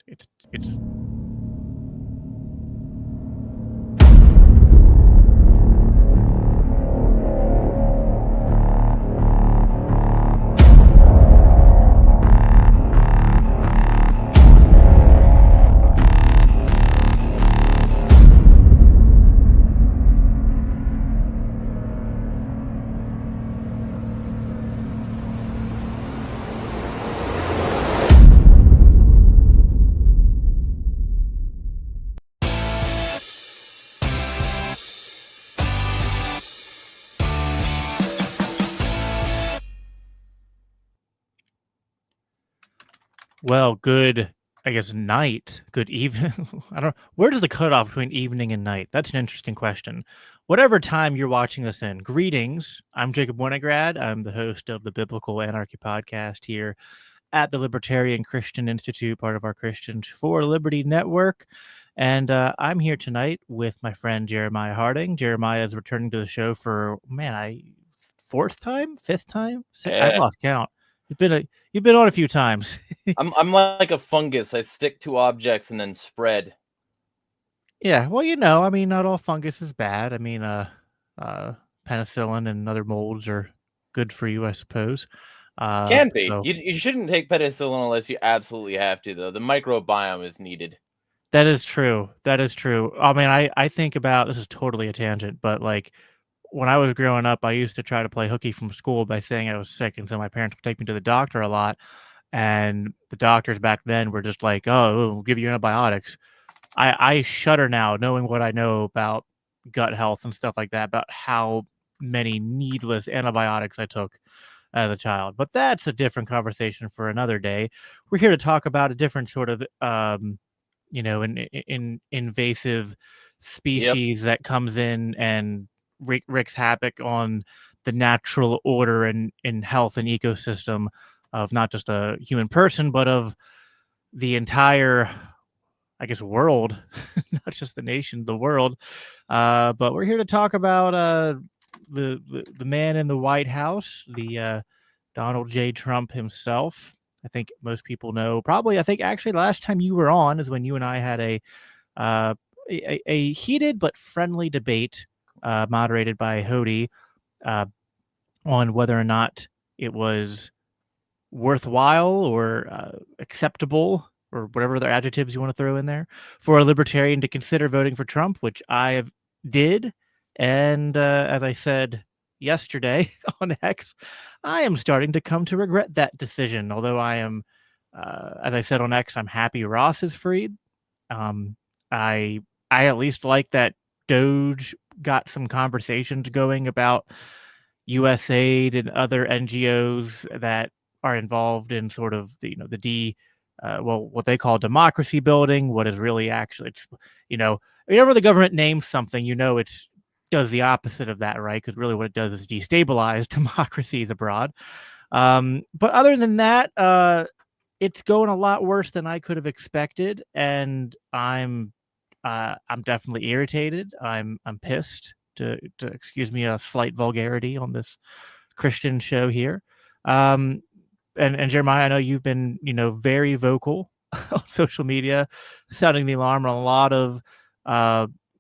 it's well, good, I guess, night, good evening. I don't where does the cutoff between evening and night? That's an interesting question. Whatever time you're watching this in, greetings. I'm Jacob Winograd. I'm the host of the Biblical Anarchy podcast here at the Libertarian Christian Institute, part of our Christians for Liberty network. And I'm here tonight with my friend Jeremiah Harding. Jeremiah is returning to the show for fourth time, fifth time. I've lost count. You've been on a few times. I'm like a fungus. I stick to objects and then spread. Yeah, well, I mean, not all fungus is bad. I mean, penicillin and other molds are good for you, I suppose. Can be. So You shouldn't take penicillin unless you absolutely have to, though. The microbiome is needed. that is true. That is true. I mean, I think about this is totally a tangent, but like when I was growing up, I used to try to play hooky from school by saying I was sick, and so my parents would take me to the doctor a lot. And the doctors back then were just like, "Oh, we'll give you antibiotics." I shudder now knowing what I know about gut health and stuff like that, about how many needless antibiotics I took as a child. But that's a different conversation for another day. We're here to talk about a different sort of, invasive Yep. species that comes in and wreaks havoc on the natural order and health and ecosystem of not just a human person, but of the entire, I guess, world, not just the nation, the world. But we're here to talk about the man in the White House, the Donald J. Trump himself. I think most people know. Probably, I think actually the last time you were on is when you and I had uh, a heated but friendly debate moderated by Hody uh, on whether or not it was worthwhile or acceptable or whatever other adjectives you want to throw in there for a libertarian to consider voting for Trump, which I did. And as I said yesterday on X, I am starting to come to regret that decision. Although I am, as I said on X, I'm happy Ross is freed. Um, I I at least like that Doge got some conversations going about USAID and other NGOs that are involved in sort of what they call democracy building. What is really actually, whenever the government names something, it's does the opposite of that, right? Because really, what it does is destabilize democracies abroad. But other than that, it's going a lot worse than I could have expected, and I'm definitely irritated. I'm pissed to excuse me a slight vulgarity on this Christian show here. Um, and Jeremiah, I know you've been very vocal on social media, sounding the alarm on a lot of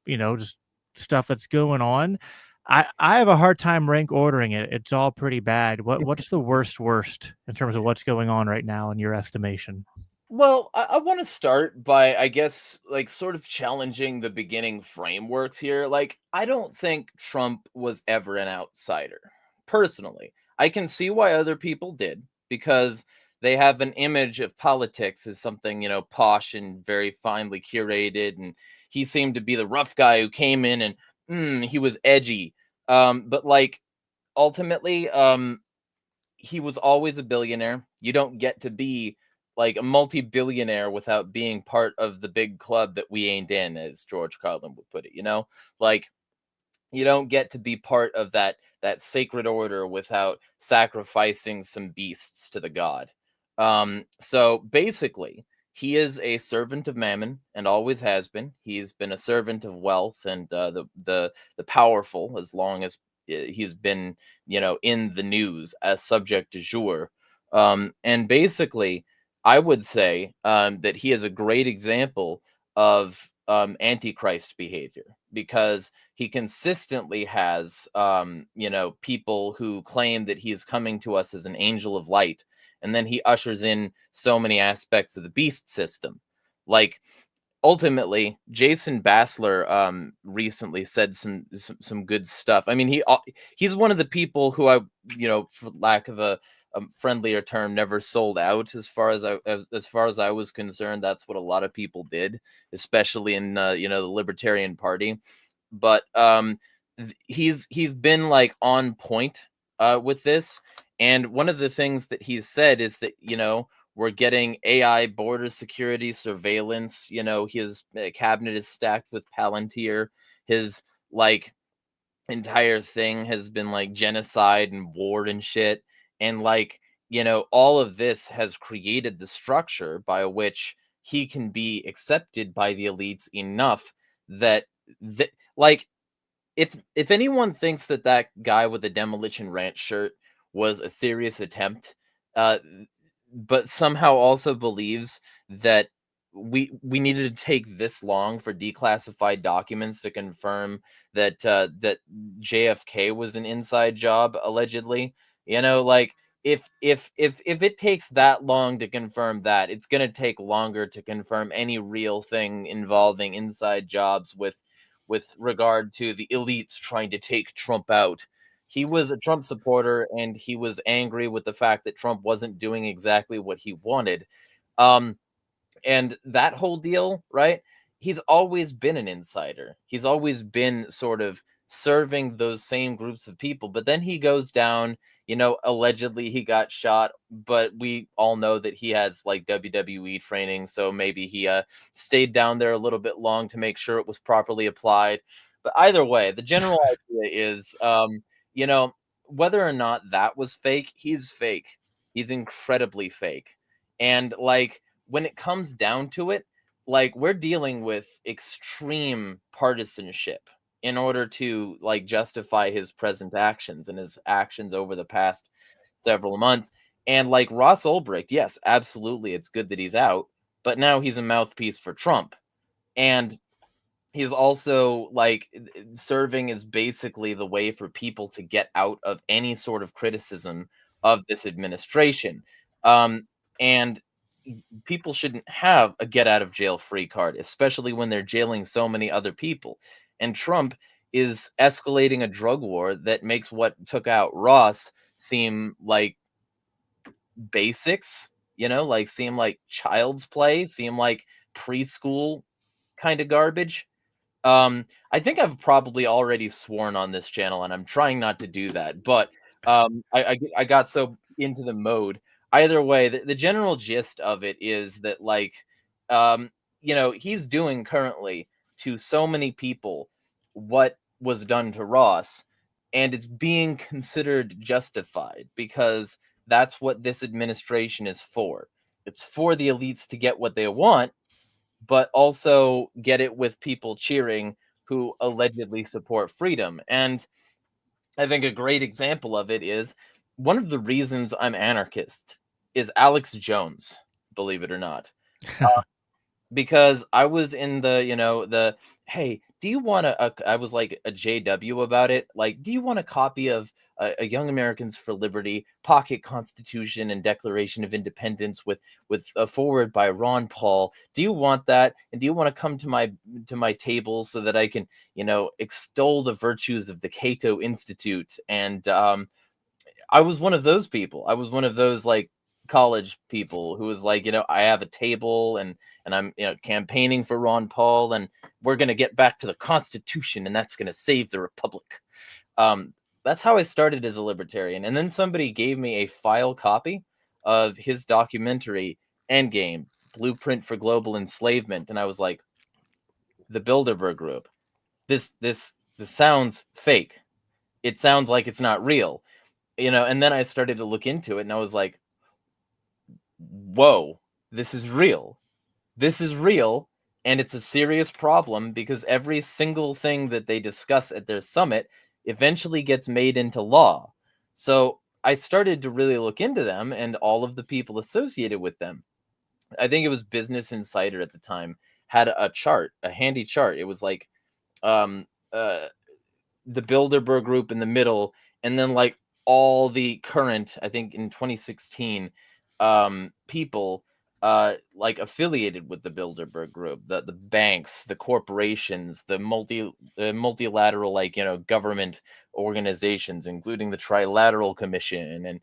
just stuff that's going on. I have a hard time rank ordering it. It's all pretty bad. What's the worst in terms of what's going on right now in your estimation? Well, I want to start by, I guess, like sort of challenging the beginning frameworks here. Like, I don't think Trump was ever an outsider. Personally, I can see why other people did because they have an image of politics as something, posh and very finely curated. And he seemed to be the rough guy who came in and he was edgy. But like, ultimately, he was always a billionaire. You don't get to be like a multi-billionaire without being part of the big club that we ain't in, as George Carlin would put it. Like, you don't get to be part of that sacred order without sacrificing some beasts to the god. So basically, he is a servant of mammon and always has been. He's been a servant of wealth and the powerful as long as he's been in the news as subject du jour. And basically, I would say that he is a great example of antichrist behavior, because he consistently has, people who claim that he is coming to us as an angel of light, and then he ushers in so many aspects of the beast system. Like, ultimately, Jason Bassler recently said some good stuff. I mean, he's one of the people who for lack of a friendlier term, never sold out. As far as I was concerned, that's what a lot of people did, especially in the Libertarian Party. But he's been like on point with this, and one of the things that he's said is that we're getting AI border security surveillance. His cabinet is stacked with Palantir. His like entire thing has been like genocide and war and shit. And all of this has created the structure by which he can be accepted by the elites enough that like if anyone thinks that that guy with the Demolition Ranch shirt was a serious attempt, uh, but somehow also believes that we needed to take this long for declassified documents to confirm that JFK was an inside job, allegedly. Like, if it takes that long to confirm that, it's going to take longer to confirm any real thing involving inside jobs with regard to the elites trying to take Trump out. He was a Trump supporter, and he was angry with the fact that Trump wasn't doing exactly what he wanted. Um, and that whole deal, right? He's always been an insider. He's always been sort of serving those same groups of people. But then he goes down, allegedly he got shot, but we all know that he has like WWE training, so maybe he stayed down there a little bit long to make sure it was properly applied. But either way, the general idea is you know, whether or not that was fake, he's fake. He's incredibly fake. And when it comes down to it, we're dealing with extreme partisanship in order to justify his present actions and his actions over the past several months. And Ross Ulbricht, yes, absolutely, it's good that he's out, but now he's a mouthpiece for Trump. And he's also serving as basically the way for people to get out of any sort of criticism of this administration. And people shouldn't have a get out of jail free card, especially when they're jailing so many other people. And Trump is escalating a drug war that makes what took out Ross seem like basics, seem like child's play, seem like preschool kind of garbage. I think I've probably already sworn on this channel, and I'm trying not to do that, but I got so into the mode. Either way, the general gist of it is that um, he's doing currently to so many people what was done to Ross, and it's being considered justified because that's what this administration is for. It's for the elites to get what they want, but also get it with people cheering who allegedly support freedom. And I think a great example of it is one of the reasons I'm anarchist is Alex Jones, believe it or not. Because I was in the hey, do you want I was like a JW about it. Like, do you want a copy of a Young Americans for Liberty pocket constitution and Declaration of Independence with a foreword by Ron Paul? Do you want that? And do you want to come to my table so that I can, extol the virtues of the Cato Institute? And I was one of those people. I was one of those college people who was I have a table and I'm campaigning for Ron Paul, and we're gonna get back to the Constitution, and that's gonna save the Republic. That's how I started as a libertarian, and then somebody gave me a file copy of his documentary Endgame: Blueprint for Global Enslavement, and I was like, the Bilderberg Group. This sounds fake. It sounds like it's not real. And then I started to look into it, and I was like, whoa, this is real. This is real, and it's a serious problem because every single thing that they discuss at their summit eventually gets made into law. So I started to really look into them and all of the people associated with them. I think it was Business Insider at the time, had a chart, a handy chart. It was like um the Bilderberg group in the middle, and then like all the current, I think in 2016, people like affiliated with the Bilderberg group, the banks, the corporations, the multilateral, like, government organizations, including the Trilateral Commission and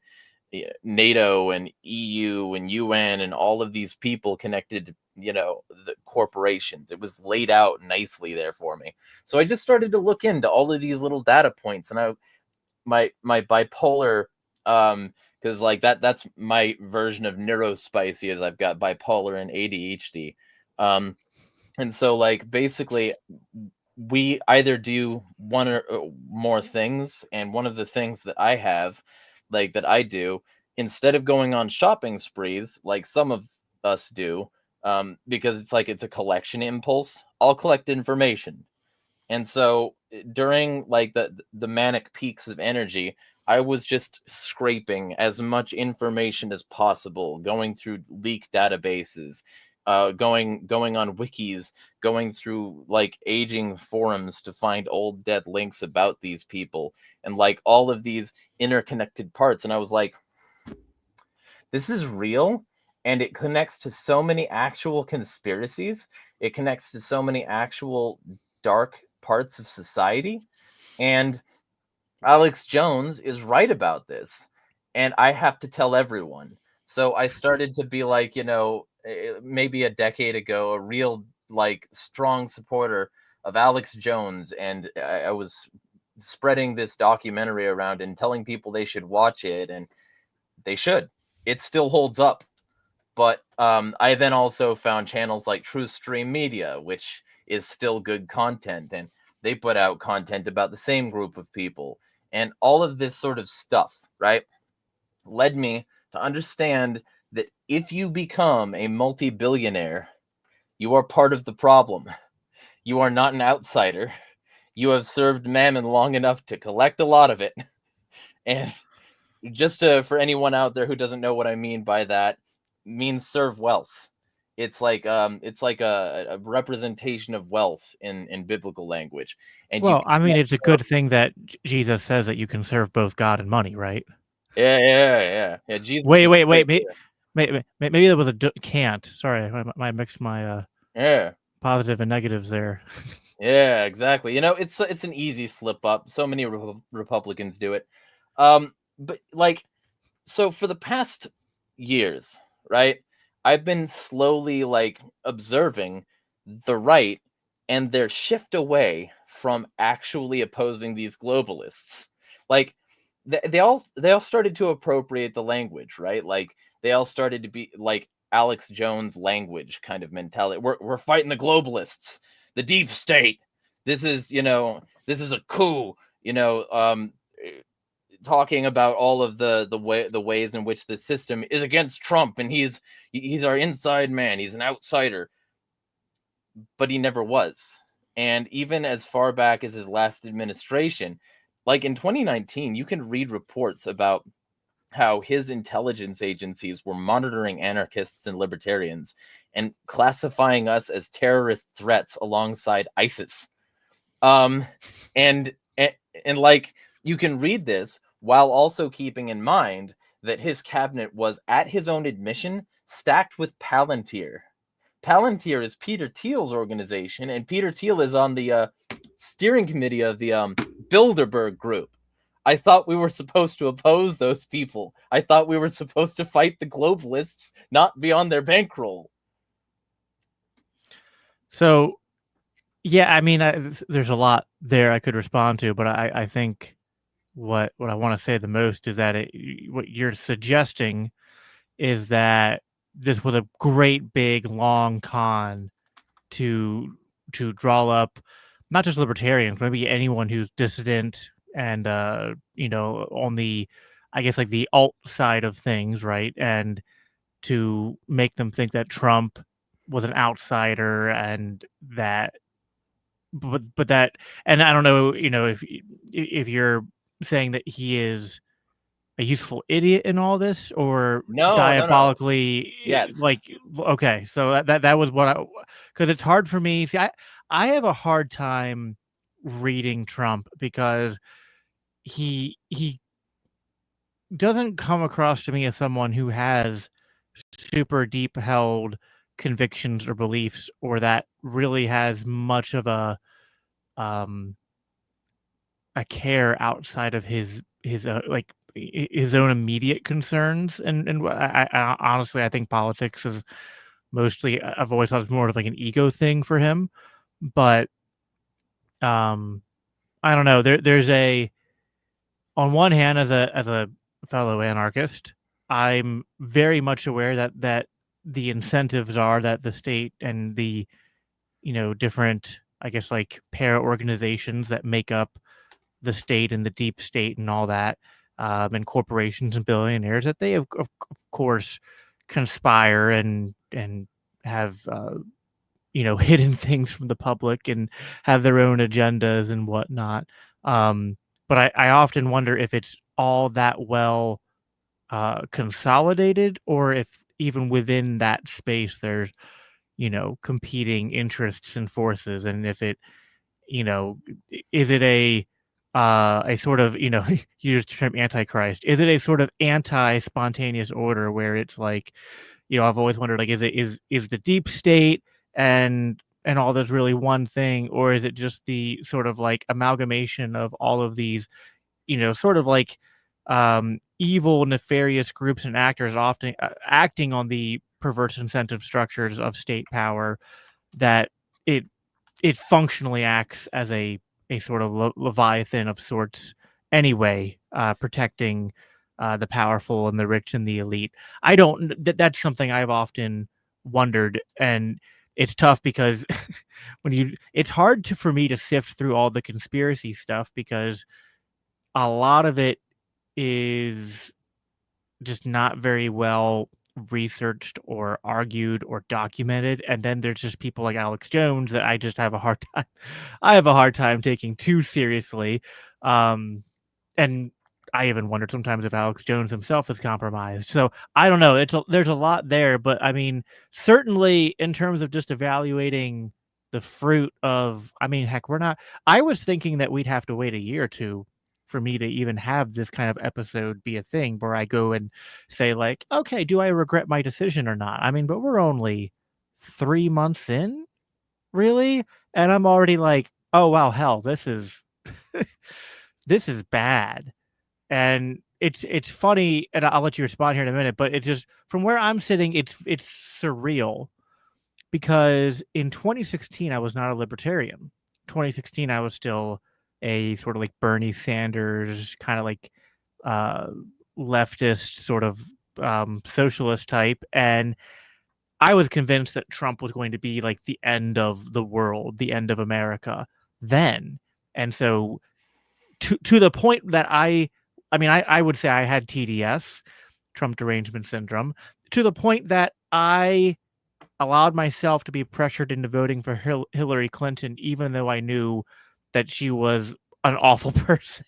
NATO and EU and UN and all of these people connected to, the corporations. It was laid out nicely there for me. So I just started to look into all of these little data points, and my bipolar, because like that's my version of neurospicy, is I've got bipolar and ADHD. And so like basically we either do one or more things, and one of the things that I have, like that I do, instead of going on shopping sprees like some of us do, because it's like it's a collection impulse, I'll collect information. And so during like the manic peaks of energy, I was just scraping as much information as possible, going through leaked databases, going on wikis, going through like aging forums to find old dead links about these people, and like all of these interconnected parts. And I was like, this is real, and it connects to so many actual conspiracies. It connects to so many actual dark parts of society. And Alex Jones is right about this. And I have to tell everyone. So I started to be like, maybe a decade ago, a real like strong supporter of Alex Jones. And I was spreading this documentary around and telling people they should watch it, and they should. It still holds up. But I then also found channels like True Stream Media, which is still good content, and they put out content about the same group of people. And all of this sort of stuff, right, led me to understand that if you become a multi-billionaire, you are part of the problem. You are not an outsider. You have served Mammon long enough to collect a lot of it. And just for anyone out there who doesn't know what I mean by that, means serve wealth. It's like a representation of wealth in biblical language. And you Well, I mean, can't it's a good thing that Jesus says that you can serve both God and money, right? yeah. Jesus Wait, is wait, very wait. Maybe that was a can't. Sorry, I mixed my yeah. positive and negatives there. Yeah, exactly. It's an easy slip up. So many Republicans do it. But like, so for the past years, right, I've been slowly like observing the right and their shift away from actually opposing these globalists. Like they all started to appropriate the language, right? Like they all started to be like Alex Jones language kind of mentality. We're fighting the globalists, the deep state. This is a coup, talking about all of the ways in which the system is against Trump, and he's our inside man, he's an outsider, but he never was. And even as far back as his last administration, like in 2019, you can read reports about how his intelligence agencies were monitoring anarchists and libertarians and classifying us as terrorist threats alongside ISIS. Um, and, and and like you can read this while also keeping in mind that his cabinet was, at his own admission, stacked with Palantir. Palantir is Peter Thiel's organization, and Peter Thiel is on the steering committee of the Bilderberg group. I thought we were supposed to oppose those people. I thought we were supposed to fight the globalists, not be on their bankroll. So, yeah, I mean, there's a lot there I could respond to, but I think what I want to say the most is that what you're suggesting is that this was a great big long con to draw up not just libertarians, maybe anyone who's dissident and on the, I guess, like the alt side of things, right? And to make them think that Trump was an outsider, and that but that, and I don't know, if you're saying that he is a useful idiot in all this, or No. diabolically Yes. like okay, so that was what I, because it's hard for me. See, I have a hard time reading Trump because he doesn't come across to me as someone who has super deep held convictions or beliefs, or that really has much of um a care outside of his like his own immediate concerns. And I honestly, I think politics is mostly, I've always thought it's more of like an ego thing for him. But um I don't know, there's a, on one hand, as a fellow anarchist, I'm very much aware that the incentives are that the state and the, different, I guess, like para organizations that make up the state and the deep state and all that, and corporations and billionaires, that they of course conspire and have hidden things from the public and have their own agendas and whatnot. Um, but I often wonder if it's all that well consolidated, or if even within that space there's competing interests and forces, and if it, you know, is it a sort of, you used the term antichrist. Is it a sort of anti-spontaneous order where it's like, I've always wondered, like, is the deep state and all this really one thing, or is it just the sort of like amalgamation of all of these, sort of like evil, nefarious groups and actors, often acting on the perverse incentive structures of state power, that it it functionally acts as a sort of leviathan of sorts anyway, protecting the powerful and the rich and the elite. I don't. That's something I've often wondered, and it's tough because it's hard for me to sift through all the conspiracy stuff, because a lot of it is just not very well researched or argued or documented. And then there's just people like Alex Jones that I just have a hard time I have a hard time taking too seriously. And I even wondered sometimes if Alex Jones himself is compromised. So I don't know. There's a lot there, but I mean, certainly in terms of just evaluating the fruit of, I mean, heck, we're not. I was thinking that we'd have to wait a year or two for me to even have this kind of episode be a thing where I go and say, like, okay, do I regret my decision or not? I mean, but we're only 3 months in, really, and I'm already like, oh wow, hell, this is this is bad. And it's funny, and I'll let you respond here in a minute, but it's just from where I'm sitting, it's surreal, because in 2016 I was not a libertarian. 2016 I was still a sort of like Bernie Sanders kind of like uh leftist sort of socialist type, and I was convinced that Trump was going to be like the end of the world, the end of America then. And so to the point that I mean, I would say I had TDS, Trump derangement syndrome, to the point that I allowed myself to be pressured into voting for Hillary Clinton, even though I knew that she was an awful person,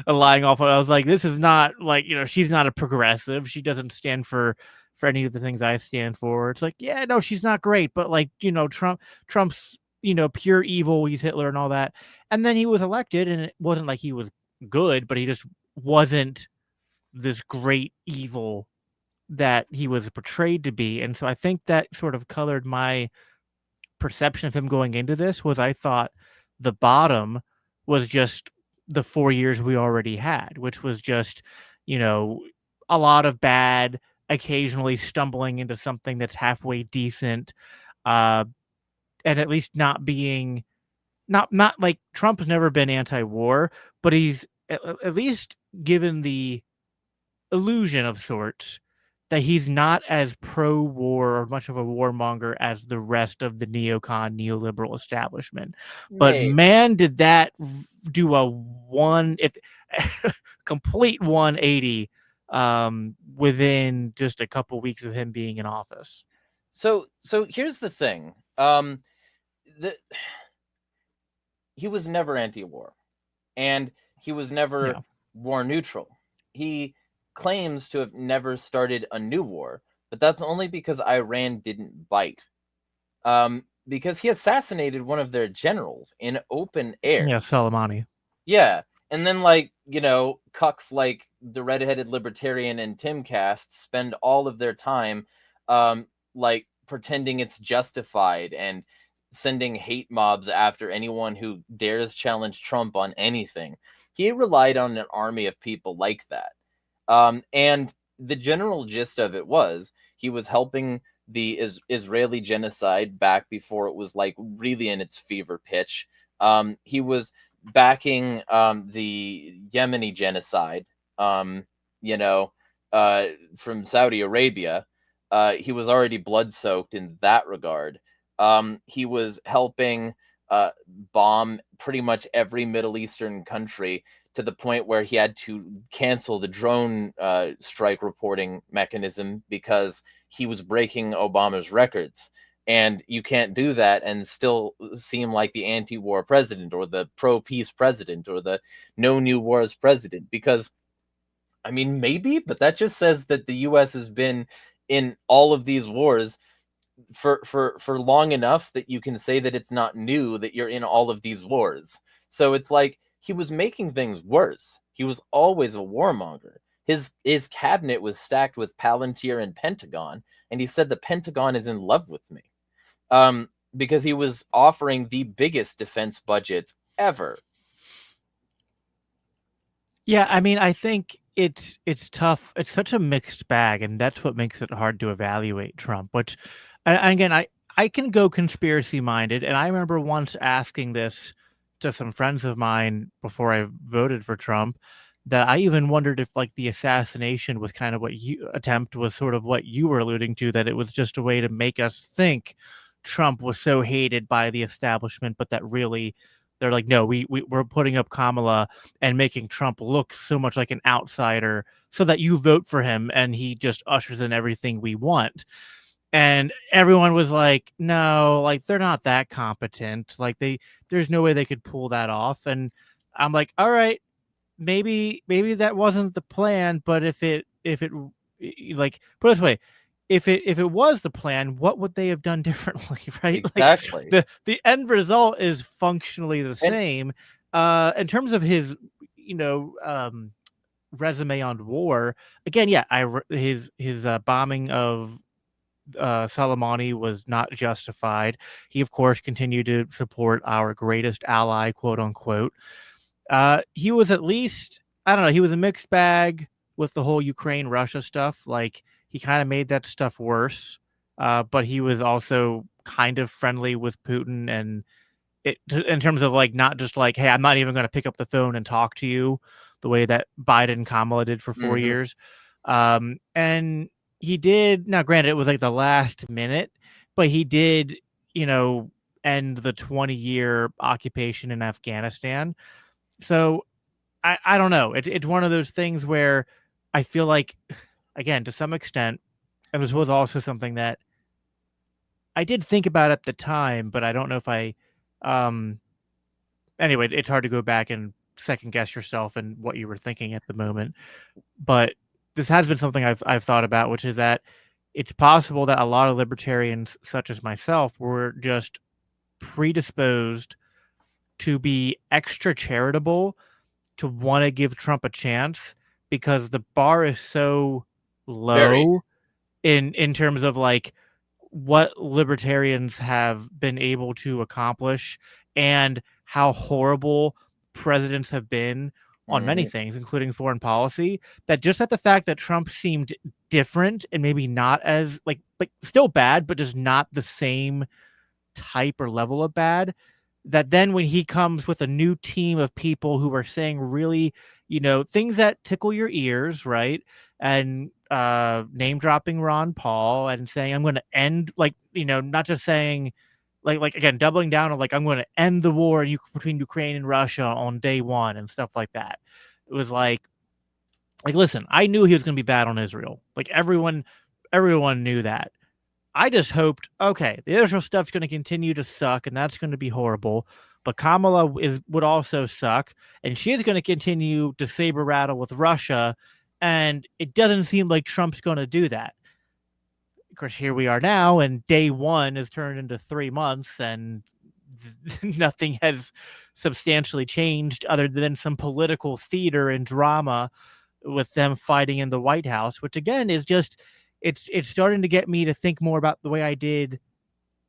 a lying awful. I was like, this is not like, she's not a progressive. She doesn't stand for any of the things I stand for. It's like, yeah, no, she's not great, but like, Trump's, pure evil. He's Hitler and all that. And then he was elected, and it wasn't like he was good, but he just wasn't this great evil that he was portrayed to be. And so I think that sort of colored my perception of him going into this. Was I thought the bottom was just the 4 years we already had, which was just, you know, a lot of bad, occasionally stumbling into something that's halfway decent, uh, and at least not being, not like Trump's never been anti-war, but he's at least given the illusion of sorts that he's not as pro-war or much of a warmonger as the rest of the neocon neoliberal establishment. But Maybe. man, did that do a one if complete 180 within just a couple weeks of him being in office. So here's the thing. The He was never anti-war, and he was never Yeah. war neutral. He claims to have never started a new war, but that's only because Iran didn't bite. Because he assassinated one of their generals in open air. Yeah, Soleimani. Yeah. And then, like, cucks like the redheaded libertarian and Timcast spend all of their time, like, pretending it's justified and sending hate mobs after anyone who dares challenge Trump on anything. He relied on an army of people like that. And the general gist of it was he was helping the Israeli genocide back before it was like really in its fever pitch. He was backing the Yemeni genocide, um, you know, from Saudi Arabia. He was already blood soaked in that regard. He was helping bomb pretty much every Middle Eastern country to the point where he had to cancel the drone strike reporting mechanism because he was breaking Obama's records. And you can't do that and still seem like the anti-war president or the pro-peace president or the no new wars president. Because, I mean, maybe, but that just says that the U.S. has been in all of these wars for long enough that you can say that it's not new that you're in all of these wars. So it's like he was making things worse. He was always a warmonger. His cabinet was stacked with Palantir and Pentagon, and he said the Pentagon is in love with me. Because he was offering the biggest defense budgets ever. Yeah, I mean, I think it's tough. It's such a mixed bag, and that's what makes it hard to evaluate Trump. Which, and again, I can go conspiracy minded, and I remember once asking this to some friends of mine before I voted for Trump, that I even wondered if like the assassination was kind of what you attempt was sort of what you were alluding to, that it was just a way to make us think Trump was so hated by the establishment, but that really they're like, no, we're putting up Kamala and making Trump look so much like an outsider so that you vote for him and he just ushers in everything we want. And everyone was like, no, like they're not that competent. Like there's no way they could pull that off. And I'm like, all right, maybe that wasn't the plan, but if it like put it this way, if it was the plan, what would they have done differently, right? Like Exactly. the end result is functionally the And same. In terms of his, you know, resume on war, again, yeah, his bombing of Soleimani was not justified. He, of course, continued to support our greatest ally, quote unquote. He was at least, I don't know, he was a mixed bag with the whole Ukraine Russia stuff. Like he kind of made that stuff worse. But he was also kind of friendly with Putin, and it in terms of like not just like, hey, I'm not even going to pick up the phone and talk to you the way that Biden and Kamala did for 4 years. And he did, now granted it was like the last minute, but he did, you know, end the 20-year occupation in Afghanistan. So I don't know. It's one of those things where I feel like, again, to some extent, and this was also something that I did think about at the time, but I don't know if um, anyway, it's hard to go back and second guess yourself and what you were thinking at the moment. But this has been something I've thought about, which is that it's possible that a lot of libertarians, such as myself, were just predisposed to be extra charitable, to want to give Trump a chance because the bar is so very. low in terms of like what libertarians have been able to accomplish and how horrible presidents have been on many Mhm. things, including foreign policy, that just at the fact that Trump seemed different and maybe not as like still bad, but just not the same type or level of bad, that then when he comes with a new team of people who are saying really, you know, things that tickle your ears, right? And name dropping Ron Paul and saying, I'm going to end, like, you know, not just saying, like again, doubling down on like, I'm going to end the war between Ukraine and Russia on day one and stuff like that. It was like, listen, I knew he was going to be bad on Israel. Like everyone knew that. I just hoped, okay, the Israel stuff's going to continue to suck, and that's going to be horrible. But Kamala would also suck, and she is going to continue to saber rattle with Russia, And it doesn't seem like Trump's going to do that. Of course, here we are now, and day one has turned into 3 months, and nothing has substantially changed other than some political theater and drama with them fighting in the White House, which again is just it's starting to get me to think more about the way I did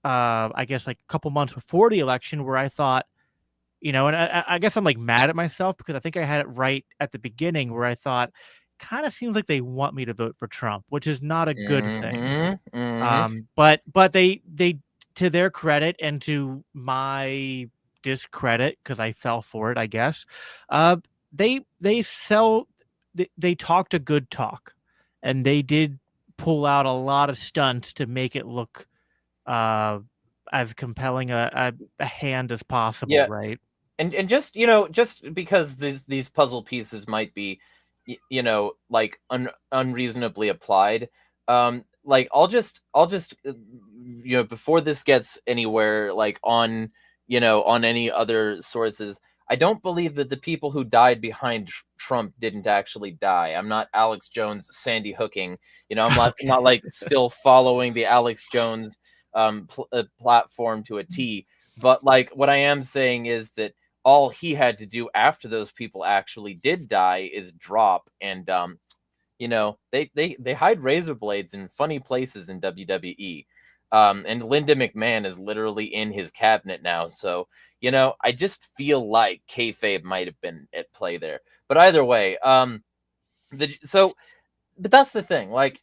I guess like a couple months before the election, where I thought, and I guess I'm like mad at myself because I think I had it right at the beginning, where I thought, kind of seems like they want me to vote for Trump, which is not a good thing. Mm-hmm. Mm-hmm. But they to their credit and to my discredit, because I fell for it, I guess, uh, they talked a good talk, and they did pull out a lot of stunts to make it look uh, as compelling a hand as possible, Yeah, right? and just just because these puzzle pieces might be like unreasonably applied, like I'll just before this gets anywhere, like on on any other sources, I don't believe that the people who died behind Trump didn't actually die. I'm not Alex Jones Sandy hooking. I'm not like still following the Alex Jones platform to a T. But like what I am saying is that all he had to do after those people actually did die is drop. And they hide razor blades in funny places in WWE. And Linda McMahon is literally in his cabinet now. So I just feel like kayfabe might have been at play there. But either way, but that's the thing. Like,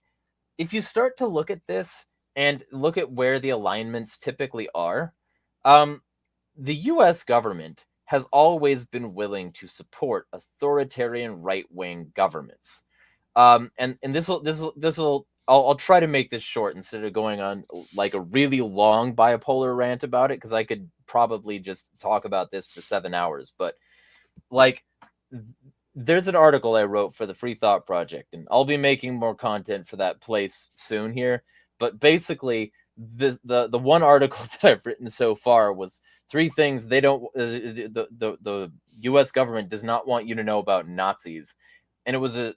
if you start to look at this and look at where the alignments typically are, the U.S. government has always been willing to support authoritarian right-wing governments. And this will I'll try to make this short instead of going on like a really long bipolar rant about it, because I could probably just talk about this for 7 hours. But like, there's an article I wrote for the Free Thought Project, and I'll be making more content for that place soon here. But basically, the one article that I've written so far was 3 things they don't the U.S. government does not want you to know about Nazis, and it was a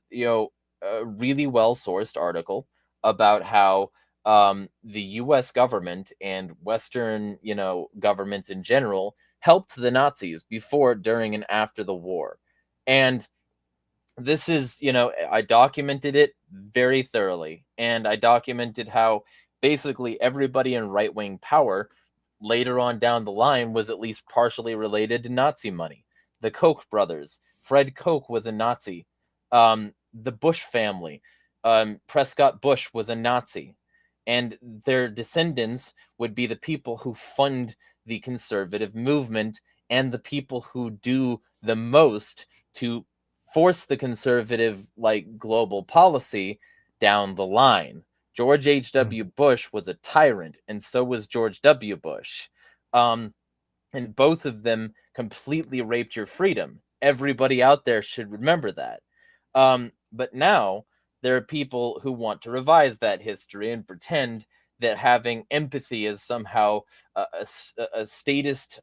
really well sourced article about how the U.S. government and Western governments in general helped the Nazis before, during, and after the war. And this is, I documented it very thoroughly. And I documented how basically everybody in right wing power later on down the line was at least partially related to Nazi money. The Koch brothers, Fred Koch was a Nazi. The Bush family, Prescott Bush was a Nazi. And their descendants would be the people who fund the conservative movement and the people who do the most to force the conservative like global policy down the line. George H.W. Bush was a tyrant, and so was George W. Bush. And both of them completely raped your freedom. Everybody out there should remember that. But now there are people who want to revise that history and pretend that having empathy is somehow a statist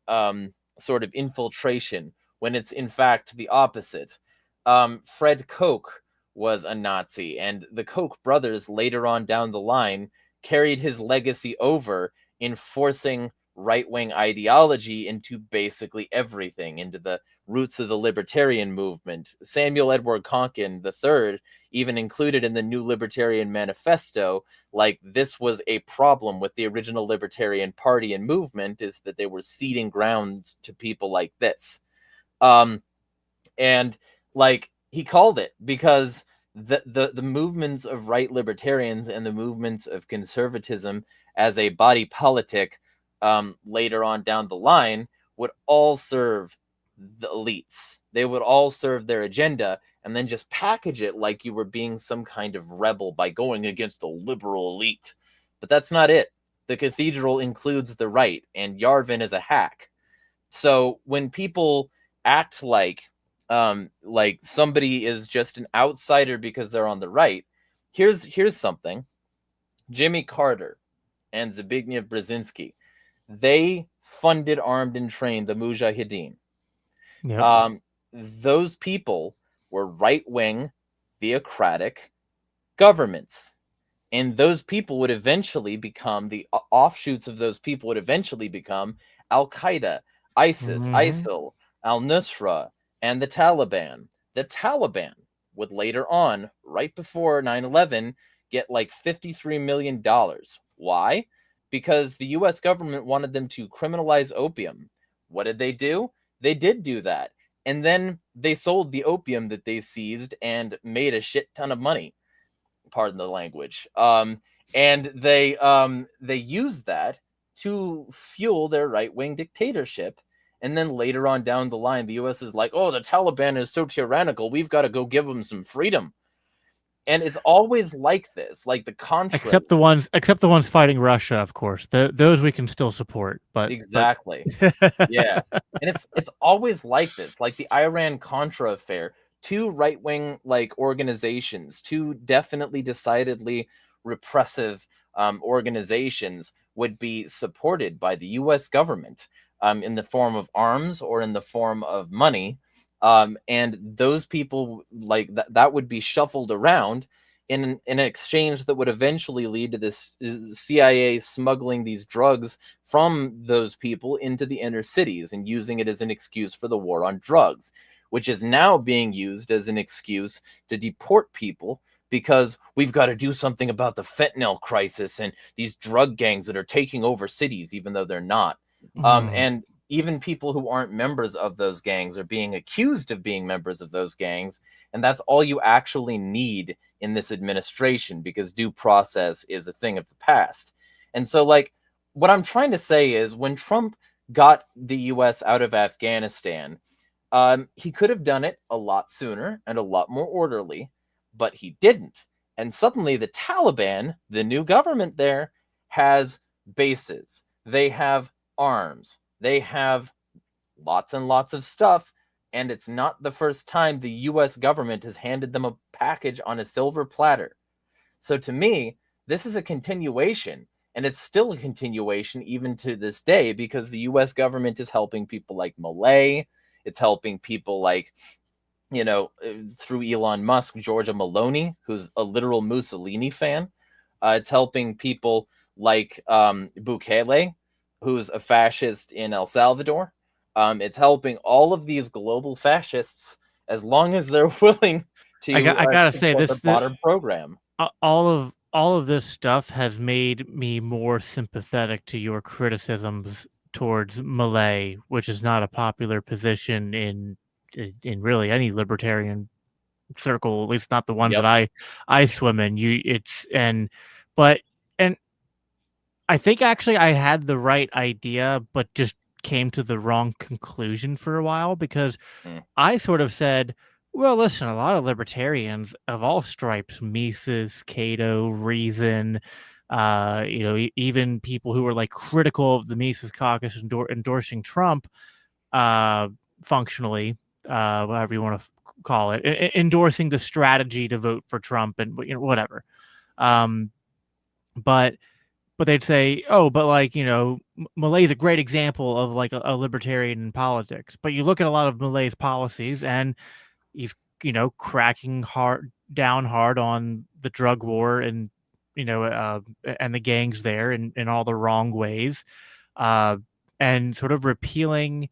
sort of infiltration, when it's in fact the opposite. Fred Koch was a Nazi, and the Koch brothers later on down the line carried his legacy over in forcing right-wing ideology into basically everything, into the roots of the libertarian movement. Samuel Edward Konkin III even included in the New Libertarian Manifesto, like, this was a problem with the original Libertarian Party and movement, is that they were ceding grounds to people like this. And like, he called it, because the movements of right libertarians and the movements of conservatism as a body politic later on down the line would all serve the elites. They would all serve their agenda, and then just package it like you were being some kind of rebel by going against the liberal elite. But that's not it. The cathedral includes the right, and Yarvin is a hack. So when people act like somebody is just an outsider because they're on the right, here's something. Jimmy Carter and Zbigniew Brzezinski, they funded, armed, and trained the Mujahideen. Yep. Those people were right-wing, theocratic governments. And those people would eventually become the offshoots of those people would eventually become Al Qaeda, ISIS, Hmm. ISIL, Al Nusra, and the Taliban. The Taliban would later on, right before 9/11, get like $53 million. Why? Because the US government wanted them to criminalize opium. What did they do? They did do that. And then they sold the opium that they seized and made a shit ton of money, pardon the language. And they use that to fuel their right wing dictatorship. And then later on down the line, the U.S. is like, "Oh, the Taliban is so tyrannical. We've got to go give them some freedom." And it's always like this, like the contra. Except the ones fighting Russia, of course. Those we can still support, but Exactly. Yeah. And it's always like this, like the Iran Contra affair. Two right-wing like organizations, two definitely decidedly repressive organizations would be supported by the US government in the form of arms or in the form of money. And those people like that would be shuffled around in an exchange that would eventually lead to this CIA smuggling these drugs from those people into the inner cities and using it as an excuse for the war on drugs, which is now being used as an excuse to deport people because we've got to do something about the fentanyl crisis and these drug gangs that are taking over cities, even though they're not. mm, And even people who aren't members of those gangs are being accused of being members of those gangs. And that's all you actually need in this administration because due process is a thing of the past. And so, like, what I'm trying to say is when Trump got the US out of Afghanistan, he could have done it a lot sooner and a lot more orderly, but he didn't. And suddenly the Taliban, the new government there, has bases. They have arms. They have lots and lots of stuff. And it's not the first time the US government has handed them a package on a silver platter. So to me, this is a continuation, and it's still a continuation even to this day because the US government is helping people like Malay. It's helping people like, through Elon Musk, Georgia Maloney, who's a literal Mussolini fan. It's helping people like Bukele, who's a fascist in El Salvador. It's helping all of these global fascists as long as they're willing to I gotta say support the broader program. all of this stuff has made me more sympathetic to your criticisms towards Malay, which is not a popular position in really any libertarian circle, at least not the ones that Yep. I swim in. But and I think actually I had the right idea, but just came to the wrong conclusion for a while because Mm. I sort of said, well, listen, a lot of libertarians of all stripes, Mises, Cato, Reason, even people who were like critical of the Mises caucus endorsing Trump, uh, functionally, whatever you want to call it, endorsing the strategy to vote for Trump and whatever. Um, but they'd say, "Oh, but like Malay's a great example of like a libertarian in politics." But you look at a lot of Malay's policies, and he's cracking hard on the drug war and and the gangs there in all the wrong ways, uh, and sort of repealing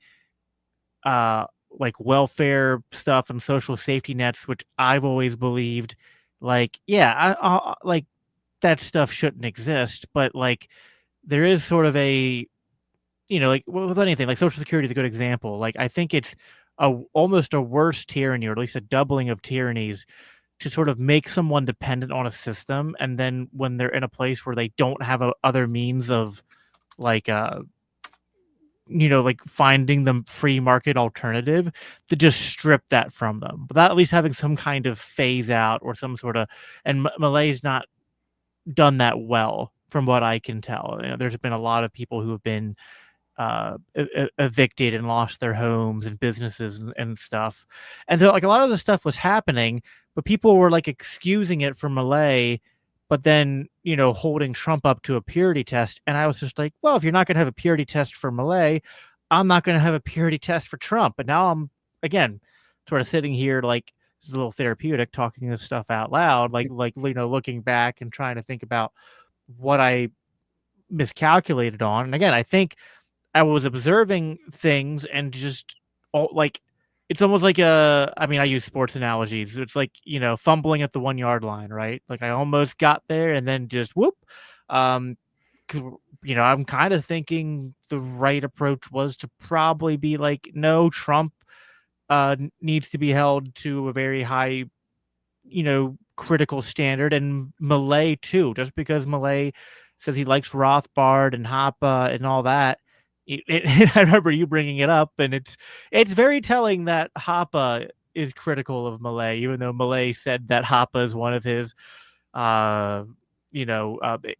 like welfare stuff and social safety nets, which I've always believed, like like that stuff shouldn't exist, but like there is sort of a like with anything, like Social Security is a good example. Like I think it's almost a worse tyranny, or at least a doubling of tyrannies, to sort of make someone dependent on a system, and then when they're in a place where they don't have other means of like like finding the free market alternative, to just strip that from them without at least having some kind of phase out or some sort of. And Malay's not done that well, from what I can tell. There's been a lot of people who have been evicted and lost their homes and businesses and stuff. And so like a lot of this stuff was happening, but people were like excusing it for Malay, but then, holding Trump up to a purity test. And I was just like, well, if you're not going to have a purity test for Malay, I'm not going to have a purity test for Trump. And now I'm, again, sort of sitting here like it's a little therapeutic talking this stuff out loud, like looking back and trying to think about what I miscalculated on. And again, I think I was observing things and just like it's almost like I mean, I use sports analogies. It's like, fumbling at the 1 yard line, right? Like I almost got there and then just whoop. Um, because I'm kind of thinking the right approach was to probably be like, no, Trump needs to be held to a very high, critical standard, and Malay too. Just because Malay says he likes Rothbard and Hoppe and all that, I remember you bringing it up, and it's very telling that Hoppe is critical of Malay, even though Malay said that Hoppe is one of his, uh,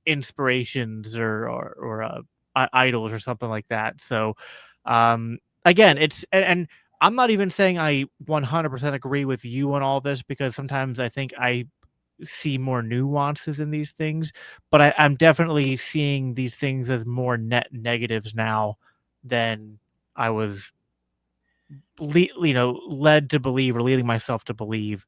inspirations or idols or something like that. So, again, and I'm not even saying I 100% agree with you on all this, because sometimes I think I see more nuances in these things, but I'm definitely seeing these things as more net negatives now than I was, led to believe, or leading myself to believe,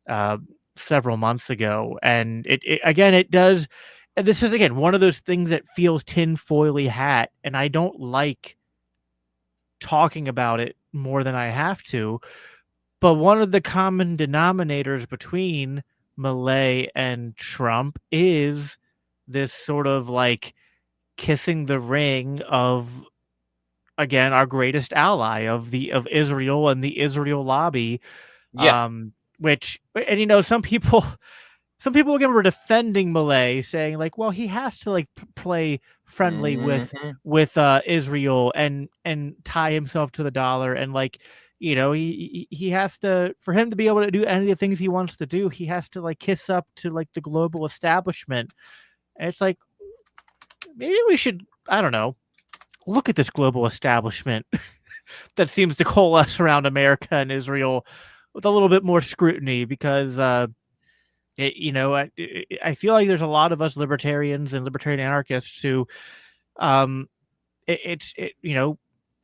uh, several months ago. And it again, it does. And this is again one of those things that feels tinfoily hat, and I don't like talking about it more than I have to. But one of the common denominators between Malay and Trump is this sort of like kissing the ring of, again, our greatest ally of Israel and the Israel lobby, Yeah. which, and some people again were defending Malay, saying like, well, he has to like play friendly with Mhm. Israel and tie himself to the dollar, and like, he has to, for him to be able to do any of the things he wants to do, he has to like kiss up to like the global establishment. And it's like, maybe we should, I don't know, look at this global establishment that seems to coalesce around America and Israel with a little bit more scrutiny, because I feel like there's a lot of us libertarians and libertarian anarchists who, um, it's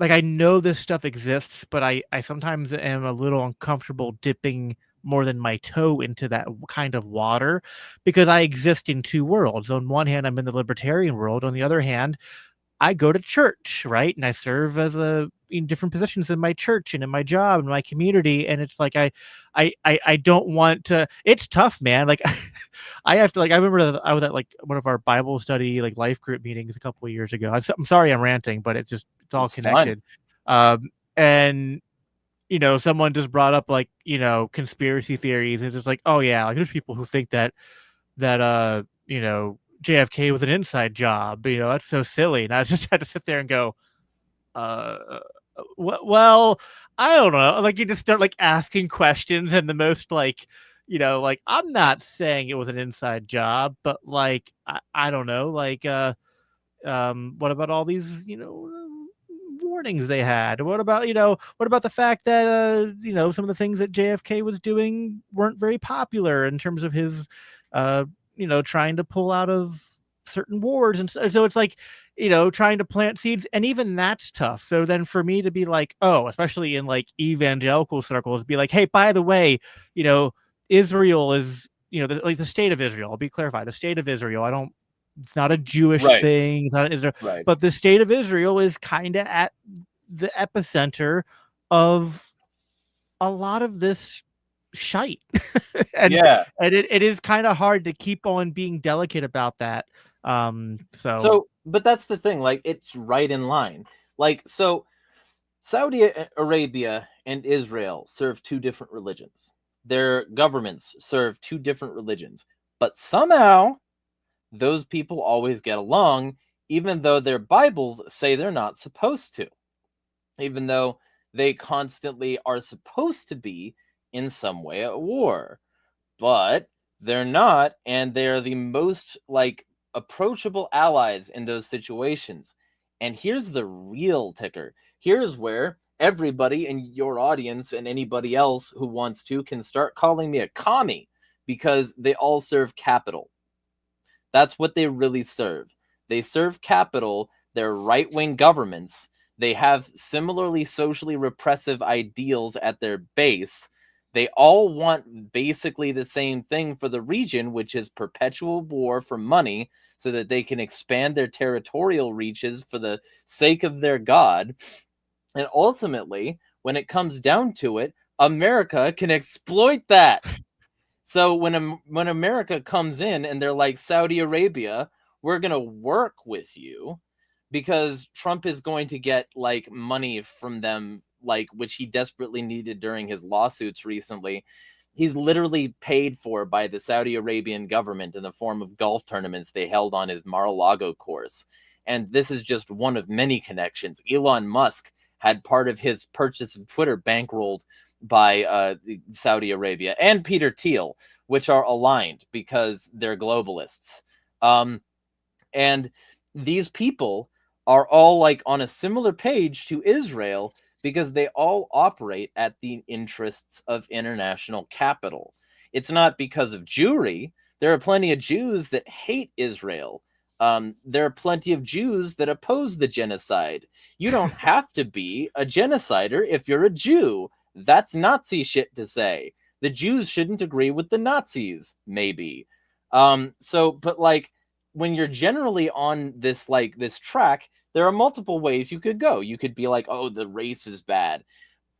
like, I know this stuff exists, but I sometimes am a little uncomfortable dipping more than my toe into that kind of water, because I exist in two worlds. On one hand, I'm in the libertarian world. On the other hand, I go to church, right? And I serve in different positions in my church and in my job and my community. And it's like, I don't want to. It's tough, man. Like, I have to, like, I remember that I was at like one of our Bible study like life group meetings a couple of years ago. I'm sorry I'm ranting, but it's all It's fun. connected. And someone just brought up like, conspiracy theories. It's just like, oh yeah, like there's people who think that JFK was an inside job. That's so silly. And I just had to sit there and go, uh, well, I don't know. Like, you just start like asking questions, and the most like, like, I'm not saying it was an inside job, but like, I don't know. Like, what about all these, warnings they had? What about the fact that, some of the things that JFK was doing weren't very popular in terms of his, trying to pull out of certain wars. And so it's like, trying to plant seeds. And even that's tough. So then for me to be like, oh, especially in like evangelical circles, be like, hey, by the way, Israel is, like the state of Israel. I'll be clarified. The state of Israel. It's not a Jewish Right. thing. It's not Israel, Right. but the state of Israel is kind of at the epicenter of a lot of this shite. and Yeah. and it is kind of hard to keep on being delicate about that. So But that's the thing. Like, it's right in line. Like, so Saudi Arabia and Israel serve two different religions. Their governments serve two different religions. But somehow those people always get along, even though their Bibles say they're not supposed to, even though they constantly are supposed to be in some way at war. But they're not, and they're the most like approachable allies in those situations. And here's the real ticker. Here's where everybody in your audience and anybody else who wants to can start calling me a commie, because they all serve capital. That's what they really serve. They serve capital. They're right-wing governments. They have similarly socially repressive ideals at their base. They all want basically the same thing for the region, which is perpetual war for money so that they can expand their territorial reaches for the sake of their god. And ultimately, when it comes down to it, America can exploit that. So when America comes in and they're like, Saudi Arabia, we're going to work with you because Trump is going to get like money from them, like which he desperately needed during his lawsuits recently. He's literally paid for by the Saudi Arabian government in the form of golf tournaments they held on his Mar-a-Lago course. And this is just one of many connections. Elon Musk had part of his purchase of Twitter bankrolled by Saudi Arabia, and Peter Thiel, which are aligned because they're globalists. And these people are all like on a similar page to Israel because they all operate at the interests of international capital. It's not because of Jewry. There are plenty of Jews that hate Israel. There are plenty of Jews that oppose the genocide. You don't have to be a genocider if you're a Jew. That's Nazi shit to say. The Jews shouldn't agree with the Nazis, maybe. But like when you're generally on this like this track, there are multiple ways you could go. You could be like, oh, the race is bad,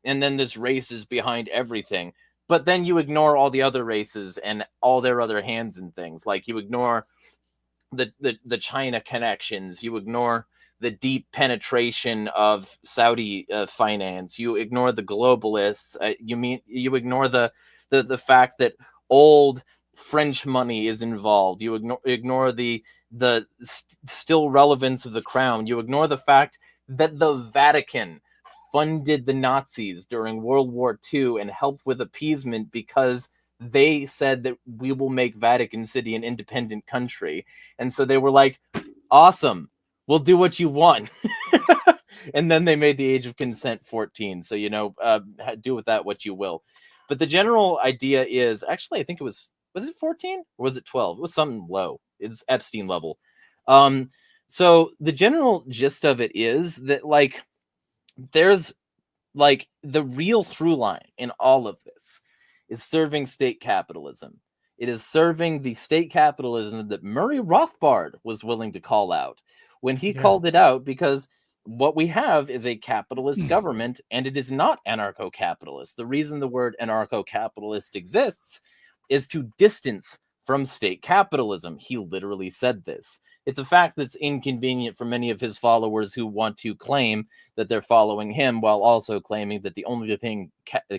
and then this race is behind everything. But then you ignore all the other races and all their other hands and things. Like you ignore the China connections. You ignore the deep penetration of Saudi finance. You ignore the globalists. You ignore the fact that old French money is involved. You ignore the still relevance of the crown. You ignore the fact that the Vatican funded the Nazis during World War II and helped with appeasement because they said that we will make Vatican City an independent country. And so they were like, awesome, we'll do what you want. And then they made the age of consent 14. So, do with that what you will. But the general idea is actually, I think was it 14 or was it 12? It was something low. It's Epstein level. So the general gist of it is that like, there's like the real through line in all of this is serving state capitalism. It is serving the state capitalism that Murray Rothbard was willing to call out when he called it out, because what we have is a capitalist government, and it is not anarcho-capitalist. The reason the word anarcho-capitalist exists is to distance from state capitalism. He literally said this. It's a fact that's inconvenient for many of his followers who want to claim that they're following him while also claiming that the only thing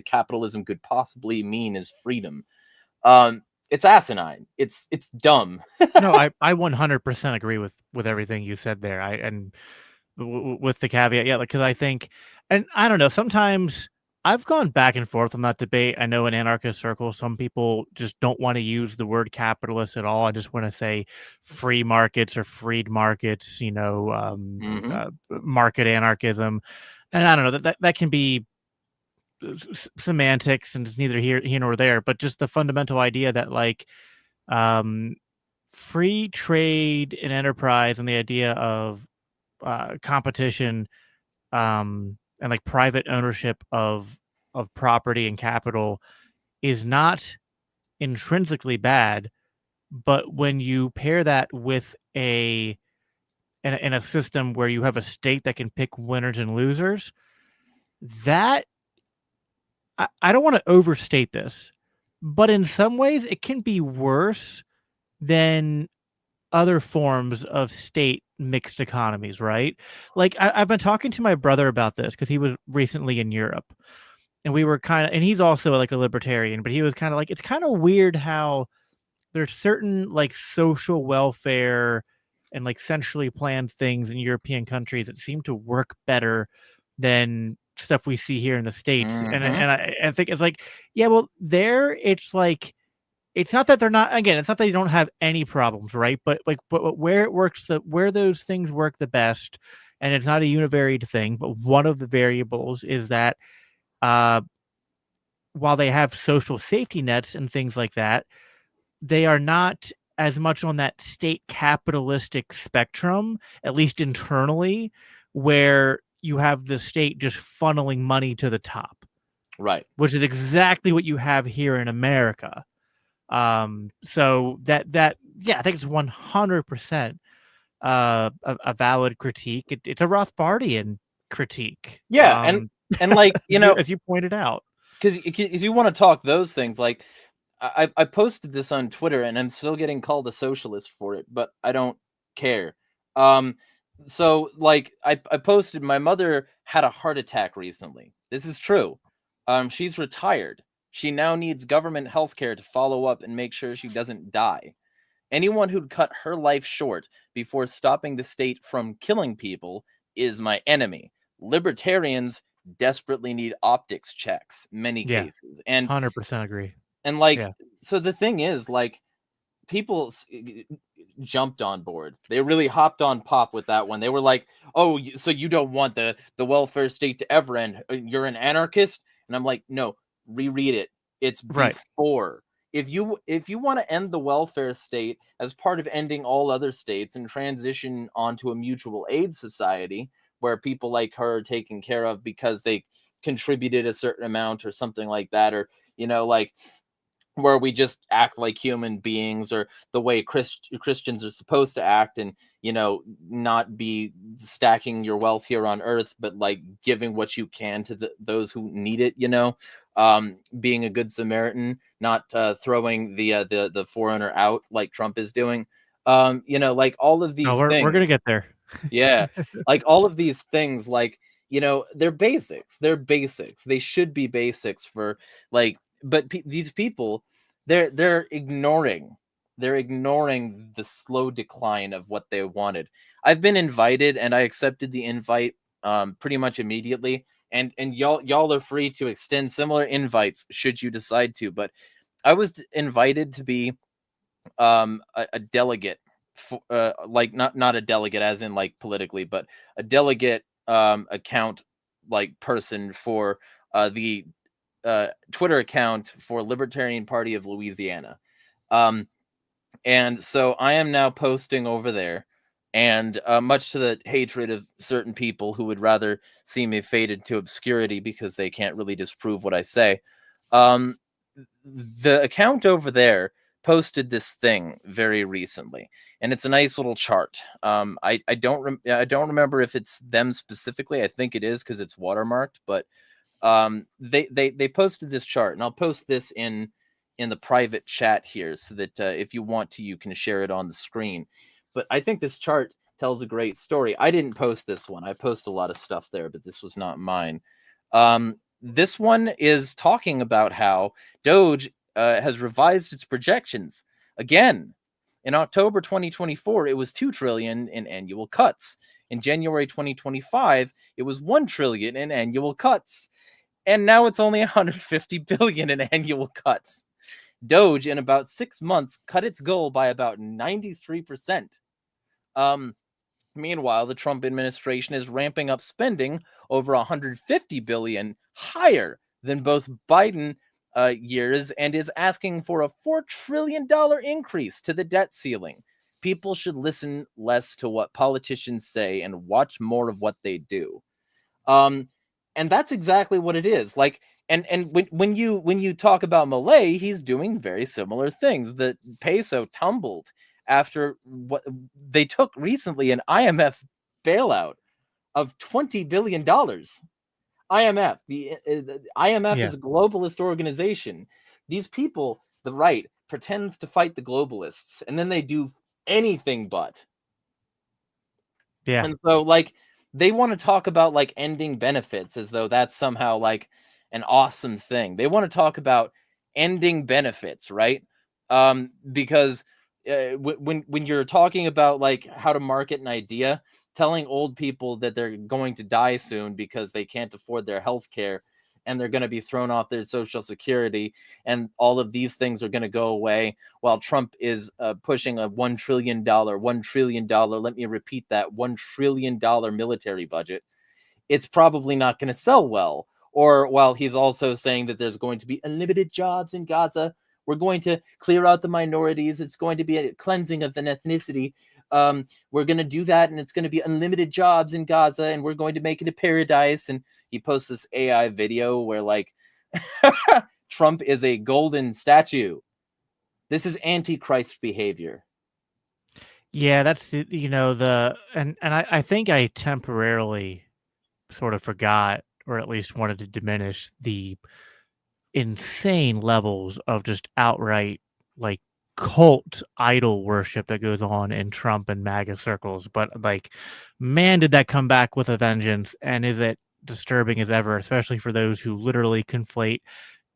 capitalism could possibly mean is freedom. It's asinine. It's dumb. No, I 100% agree with everything you said there. With the caveat, yeah, because I think, and I don't know, sometimes I've gone back and forth on that debate. I know in anarchist circles, some people just don't want to use the word capitalist at all. I just want to say free markets or freed markets, market anarchism. And I don't know, that can be semantics, and it's neither here nor there, but just the fundamental idea that like free trade and enterprise and the idea of competition and like private ownership of property and capital is not intrinsically bad, but when you pair that with in a system where you have a state that can pick winners and losers, that I don't want to overstate this, but in some ways it can be worse than other forms of state mixed economies, right? Like I've been talking to my brother about this because he was recently in Europe, and we were and he's also like a libertarian, but he was kind of like, it's kind of weird how there's certain like social welfare and like centrally planned things in European countries that seem to work better than stuff we see here in the States. And I think it's like, yeah, well, there it's like, it's not that they're not, again, it's not that they don't have any problems, right? But where it works, where those things work the best, and it's not a univariate thing, but one of the variables is that while they have social safety nets and things like that, they are not as much on that state capitalistic spectrum, at least internally, where you have the state just funneling money to the top. Right. which is exactly what you have here in America. So yeah, I think it's 100% a valid critique. It's a Rothbardian critique. Yeah, and like, As you pointed out. because you want to talk those things, like I posted this on Twitter and I'm still getting called a socialist for it, but I don't care. Um, so like I posted, my mother had a heart attack recently. This is true. She's retired. She now needs government health care to follow up and make sure she doesn't die. Anyone who'd cut her life short before stopping the state from killing people is my enemy. Libertarians desperately need optics checks in many Yeah, cases. And 100% agree. like, Yeah. so the thing is, like, people jumped on board. They really hopped on pop with that one. They were like, "Oh, so you don't want the welfare state to ever end? You're an anarchist?" And I'm like, "No, reread it. It's Right. before. If you want to end the welfare state as part of ending all other states and transition onto a mutual aid society where people like her are taken care of because they contributed a certain amount or something like that, or like where we just act like human beings, or the way Christians are supposed to act, and not be stacking your wealth here on earth, but like giving what you can to those who need it, being a good Samaritan, not throwing the foreigner out like Trump is doing, like all of No, these we're gonna things. get there. Yeah, like all of these things, like, they're basics. They're basics. They should be basics for, like, but these people, they're ignoring. They're ignoring the slow decline of what they wanted. I've been invited, and I accepted the invite pretty much immediately. And y'all are free to extend similar invites should you decide to. But I was invited to be a delegate for, like, not a delegate as in like politically, but a delegate account, like, person for the Twitter account for Libertarian Party of Louisiana. um and so I am now posting over there, and much to the hatred of certain people who would rather see me faded to obscurity because they can't really disprove what I say, um the account over there posted this thing very recently, and it's a nice little chart. I don't remember if it's them specifically. I think it is because it's watermarked, but they posted this chart, and I'll post this in the private chat here so that if you want to, you can share it on the screen. But I think this chart tells a great story. I didn't post this one. I post a lot of stuff there, but this was not mine. This one is talking about how Doge has revised its projections again. In October 2024, it was 2 trillion in annual cuts. In January 2025, it was 1 trillion in annual cuts. And now it's only 150 billion in annual cuts. Doge, in about 6 months, cut its goal by about 93%. Meanwhile, the Trump administration is ramping up spending over 150 billion, higher than both Biden years, and is asking for a $4 trillion increase to the debt ceiling. People should listen less to what politicians say and watch more of what they do. Um, and that's exactly what it is. Like, and when you talk about Malay, he's doing very similar things. The peso tumbled after what they took recently, an IMF bailout of $20 billion. IMF, the IMF Yeah. is a globalist organization. These people, the right, pretends to fight the globalists, and then they do anything but. Yeah. And so, like, they want to talk about like ending benefits as though that's somehow like an awesome thing. They want to talk about ending benefits, right? Because when you're talking about like how to market an idea, telling old people that they're going to die soon because they can't afford their health care, and they're going to be thrown off their social security, and all of these things are going to go away, while Trump is pushing a $1 trillion, let me repeat that, $1 trillion military budget, it's probably not going to sell well. Or while he's also saying that there's going to be unlimited jobs in Gaza, we're going to clear out the minorities, it's going to be a cleansing of an ethnicity. We're going to do that, and it's going to be unlimited jobs in Gaza, and we're going to make it a paradise. And he posts this AI video where, like, Trump is a golden statue. This is antichrist behavior. Yeah, that's I think I temporarily sort of forgot, or at least wanted to diminish the insane levels of just outright like cult idol worship that goes on in Trump and MAGA circles. But like, man, did that come back with a vengeance, and is it disturbing as ever, especially for those who literally conflate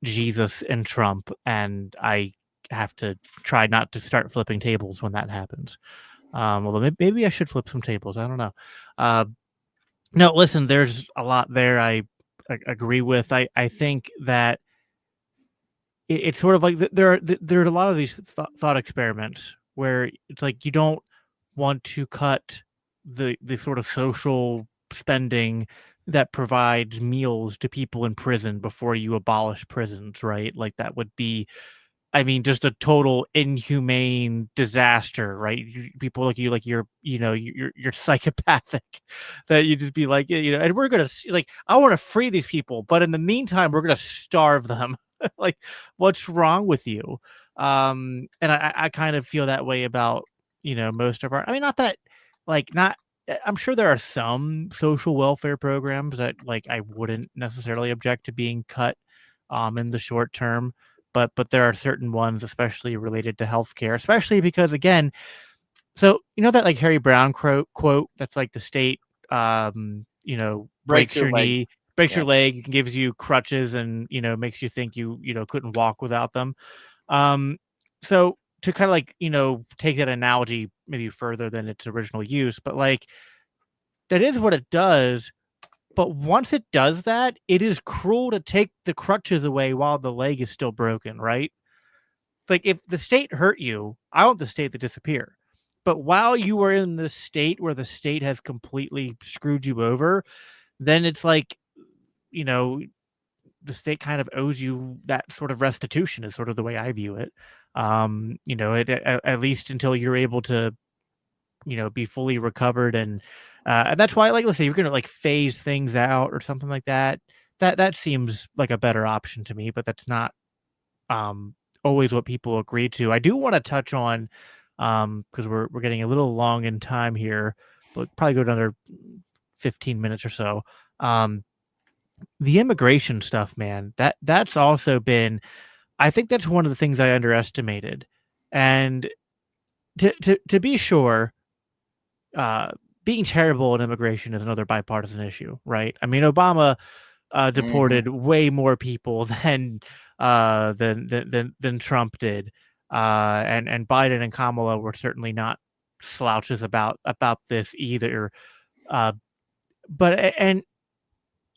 Jesus and Trump. And I have to try not to start flipping tables when that happens. Although maybe I should flip some tables. I don't know. Uh, no, listen, there's a lot there I agree with. I think that it's sort of like there are a lot of these thought experiments where it's like you don't want to cut the sort of social spending that provides meals to people in prison before you abolish prisons, right? Like that would be, I mean, just a total inhumane disaster, right? People like you're psychopathic, that you just be like, and we're gonna like, I want to free these people, but in the meantime, we're gonna starve them. Like, what's wrong with you? And I kind of feel that way about most of our. I mean, not that like not. I'm sure there are some social welfare programs that like I wouldn't necessarily object to being cut in the short term, but there are certain ones, especially related to healthcare, especially because again, so that like Harry Brown quote that's like the state, Breaks breaks your your leg. knee, breaks your Yeah. leg, gives you crutches, and makes you think couldn't walk without them. Um, so to kind of like take that analogy maybe further than its original use, but like that is what it does. But once it does that, it is cruel to take the crutches away while the leg is still broken, right? Like if the state hurt you, I want the state to disappear. But while you are in this state where the state has completely screwed you over, then it's like, you know, the state kind of owes you that sort of restitution is sort of the way I view it. At least until you're able to, be fully recovered, and that's why, like, let's say you're gonna like phase things out or something like that. That seems like a better option to me, but that's not um, always what people agree to. I do want to touch on because we're getting a little long in time here, but probably go another 15 minutes or so. Um, the immigration stuff, man, that's also been. I think that's one of the things I underestimated, and to be sure, uh, being terrible at immigration is another bipartisan issue, right? I mean, Obama Hmm. deported way more people than Trump did, and Biden and Kamala were certainly not slouches about this either. Uh, and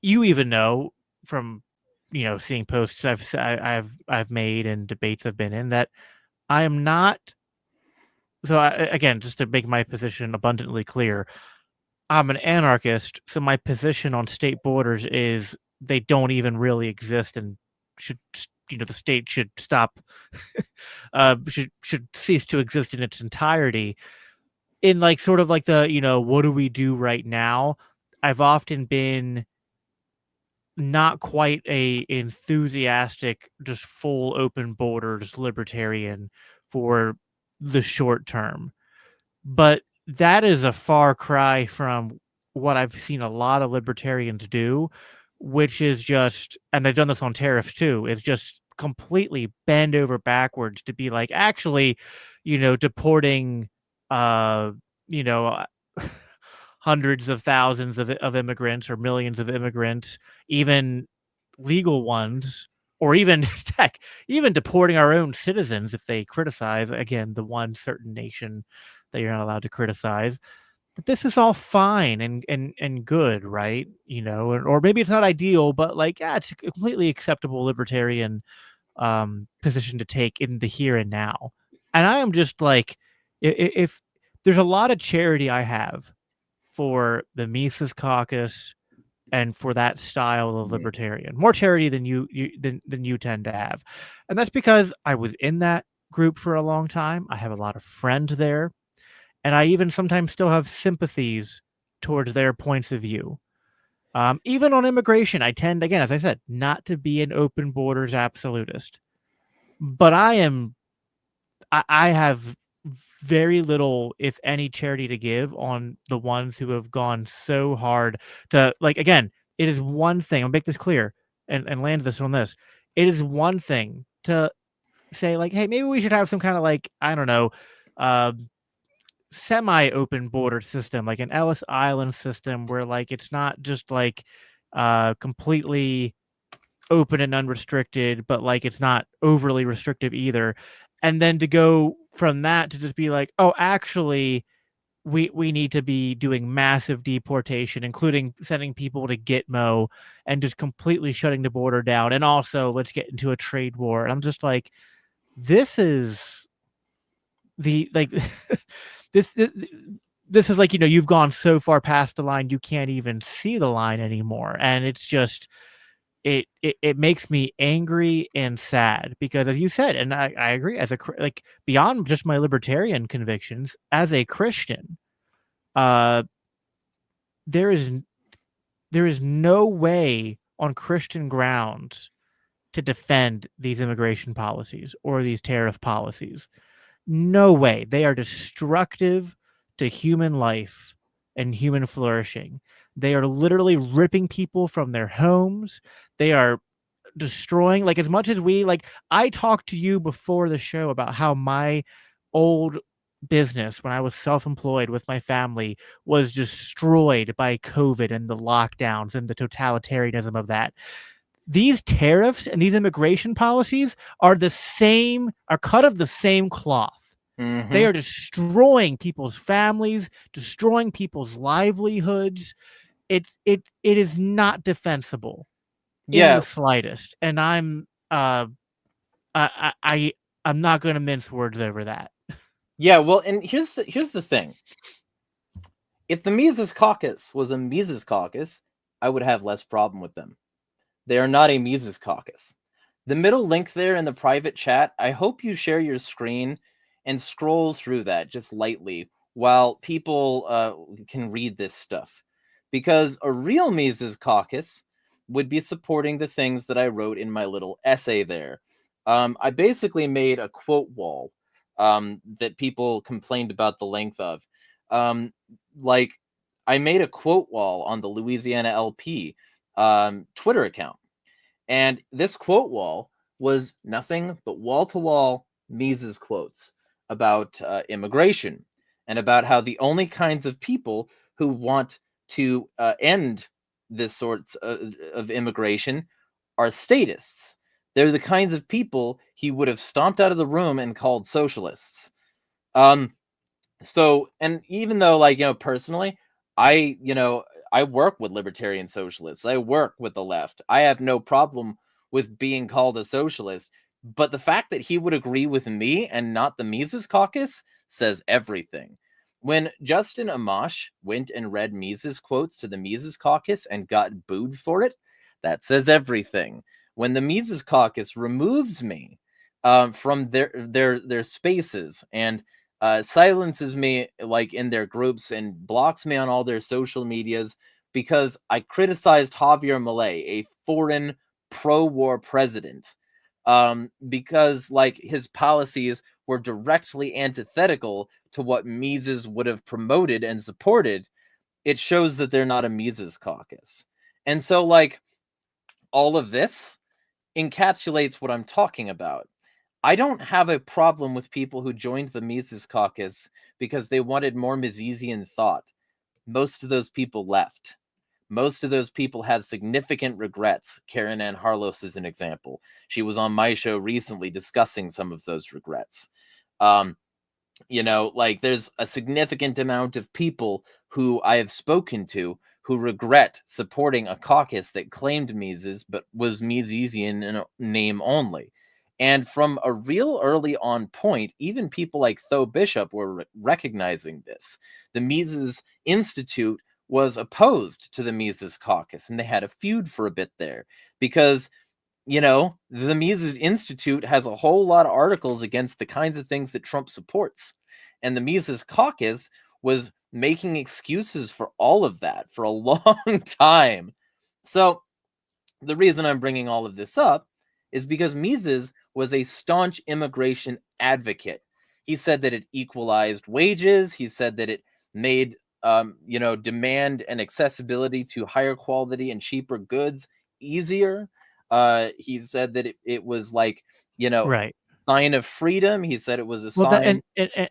you even know from seeing posts I've made and debates I've been in that I am not. So again, just to make my position abundantly clear, I'm an anarchist, so my position on state borders is they don't even really exist and should the state should stop should cease to exist in its entirety. In like sort of like the what do we do right now? I've often been not quite a enthusiastic, just full open borders libertarian for the short term. But that is a far cry from what I've seen a lot of libertarians do, which is just, and they've done this on tariffs too, is just completely bend over backwards to be like, actually, deporting, uh, you know, hundreds of thousands of immigrants or millions of immigrants, even legal ones, or even heck, even deporting our own citizens if they criticize again the one certain nation that you're not allowed to criticize. That this is all fine and good, right? Or maybe it's not ideal, but like, yeah, it's a completely acceptable libertarian position to take in the here and now. And I am just like, if there's a lot of charity I have for the Mises Caucus and for that style of libertarian, more charity than than you tend to have, and that's because I was in that group for a long time. I have a lot of friends there, and I even sometimes still have sympathies towards their points of view. Even on immigration, I tend, again, as I said, not to be an open borders absolutist. But I have very little, if any, charity to give on the ones who have gone so hard to, like, again, it is one thing, I'll make this clear and land this on this. It is one thing to say, like, hey, maybe we should have some kind of, like, I don't know, uh, semi-open border system, like an Ellis Island system where, like, it's not just like completely open and unrestricted, but like it's not overly restrictive either. And then to go from that to just be like, oh, actually, we need to be doing massive deportation, including sending people to Gitmo and just completely shutting the border down. And also, let's get into a trade war. And I'm just like, this is the like this, this this is like, you've gone so far past the line you can't even see the line anymore, and it's just it makes me angry and sad because, as you said, and I agree, as a like, beyond just my libertarian convictions, as a Christian, uh there is there is no way on Christian grounds to defend these immigration policies or these tariff policies. No way. They are destructive to human life and human flourishing. They are literally ripping people from their homes. They are destroying, like, as much as we, like, I talked to you before the show about how my old business when I was self-employed with my family was destroyed by COVID and the lockdowns and the totalitarianism of that. These tariffs and these immigration policies are cut of the same cloth. They Mm-hmm. are destroying people's families, destroying people's livelihoods. It is not defensible in Yeah, the slightest, and I'm not going to mince words over that. yeah. Well, and here's the thing. If the Mises Caucus was a Mises Caucus, I would have less problem with them. They are not a Mises Caucus. The middle link there in the private chat, I hope you share your screen and scroll through that just lightly while people can read this stuff. Because a real Mises Caucus would be supporting the things that I wrote in my little essay there. I basically made a quote wall that people complained about the length of. Um, like, I made a quote wall on the Louisiana LP Twitter account. And this quote wall was nothing but wall to wall Mises quotes about immigration and about how the only kinds of people who want to end this sorts of immigration are statists. They're the kinds of people he would have stomped out of the room and called socialists. Um, so, and even though, like, personally, I work with libertarian socialists, I work with the left, I have no problem with being called a socialist, but the fact that he would agree with me and not the Mises Caucus says everything. When Justin Amash went and read Mises quotes to the Mises Caucus and got booed for it, that says everything. When the Mises Caucus removes me from their spaces and silences me, like, in their groups, and blocks me on all their social medias because I criticized Javier Milei, a foreign pro-war president, because, like, his policies were directly antithetical to what Mises would have promoted and supported. It shows that they're not a Mises caucus. And so, like, all of this encapsulates what I'm talking about. I don't have a problem with people who joined the Mises Caucus because they wanted more Misesian thought. Most of those people left. Most of those people have significant regrets. Karen Ann Harlos is an example. She was on my show recently discussing some of those regrets. Like, there's a significant amount of people who I have spoken to who regret supporting a caucus that claimed Mises but was Misesian in name only. And from a real early on point, even people like Tho Bishop were recognizing this. The Mises Institute was opposed to the Mises Caucus, and they had a feud for a bit there because, the Mises Institute has a whole lot of articles against the kinds of things that Trump supports. And the Mises Caucus was making excuses for all of that for a long time. So the reason I'm bringing all of this up is because Mises was a staunch immigration advocate. He said that it equalized wages. He said that it made, demand and accessibility to higher quality and cheaper goods easier. He said that it was like, you know, Right. sign of freedom. He said it was a Well, that sign.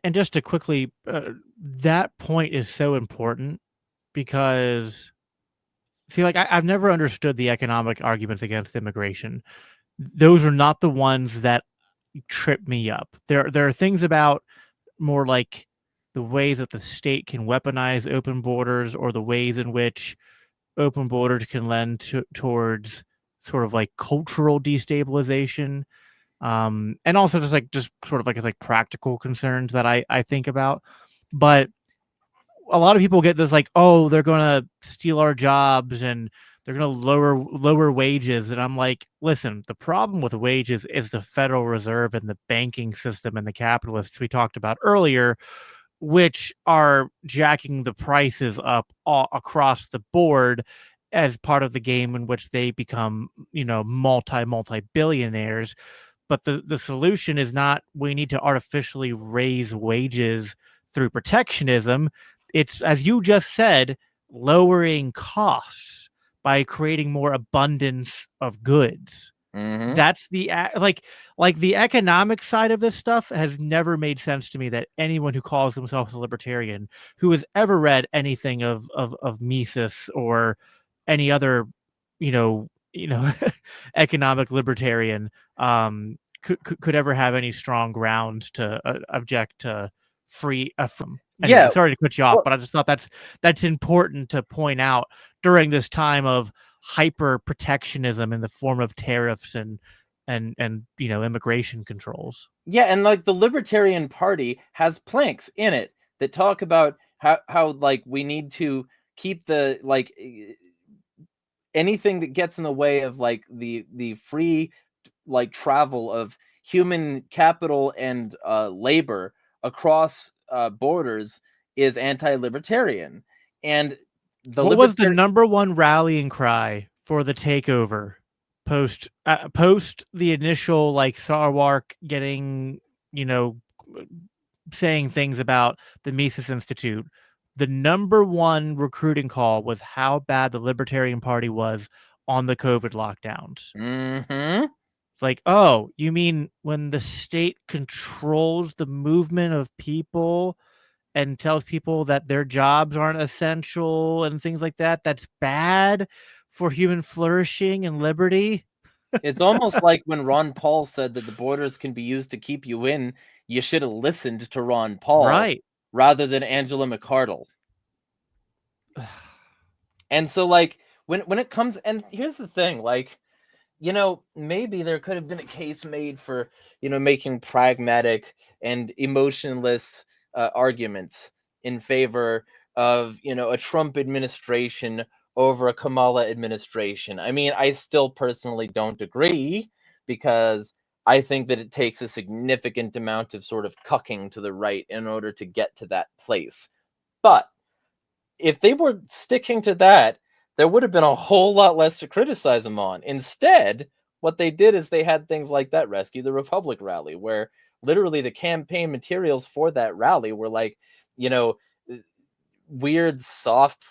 and just to quickly, that point is so important because see, like I've never understood the economic arguments against immigration. Those are not the ones that trip me up. There are things about more like the ways that the state can weaponize open borders, or the ways in which open borders can lend towards sort of like cultural destabilization, and also just sort of like it's like practical concerns that I think about. But a lot of people get this like, oh, they're gonna steal our jobs and they're gonna lower wages, and I'm like, listen, the problem with wages is the Federal Reserve and the banking system and the capitalists we talked about earlier, which are jacking the prices up all across the board as part of the game in which they become, multi billionaires. But the solution is not we need to artificially raise wages through protectionism. It's, as you just said, lowering costs by creating more abundance of goods. Mhm. That's like the economic side of this stuff has never made sense to me, that anyone who calls themselves a libertarian, who has ever read anything of Mises or any other, you know, economic libertarian, could ever have any strong grounds to object to free from. Anyway, Yeah. sorry to cut you off, Well, but I just thought that's important to point out during this time of hyper protectionism in the form of tariffs and immigration controls. yeah, and like the Libertarian Party has planks in it that talk about how like we need to keep the like anything that gets in the way of like the free like travel of human capital and labor across borders is anti-libertarian. And the What was the libertarian number one rallying cry for the takeover post the initial like Sarwark getting, you know, saying things about the Mises Institute? The number one recruiting call was how bad the Libertarian Party was on the COVID lockdowns. Mhm. It's like, oh, you mean when the state controls the movement of people and tells people that their jobs aren't essential and things like that, that's bad for human flourishing and liberty? It's almost like when Ron Paul said that the borders can be used to keep you in, you should have listened to Ron Paul Right. rather than Angela McArdle. And so like when it comes, and here's the thing, like, maybe there could have been a case made for, making pragmatic and emotionless arguments in favor of, a Trump administration over a Kamala administration. I mean, I still personally don't agree because I think that it takes a significant amount of sort of cucking to the right in order to get to that place. But if they were sticking to that, there would have been a whole lot less to criticize them on. Instead, what they did is they had things like that Rescue the Republic rally, where literally the campaign materials for that rally were like, you know, uh, weird soft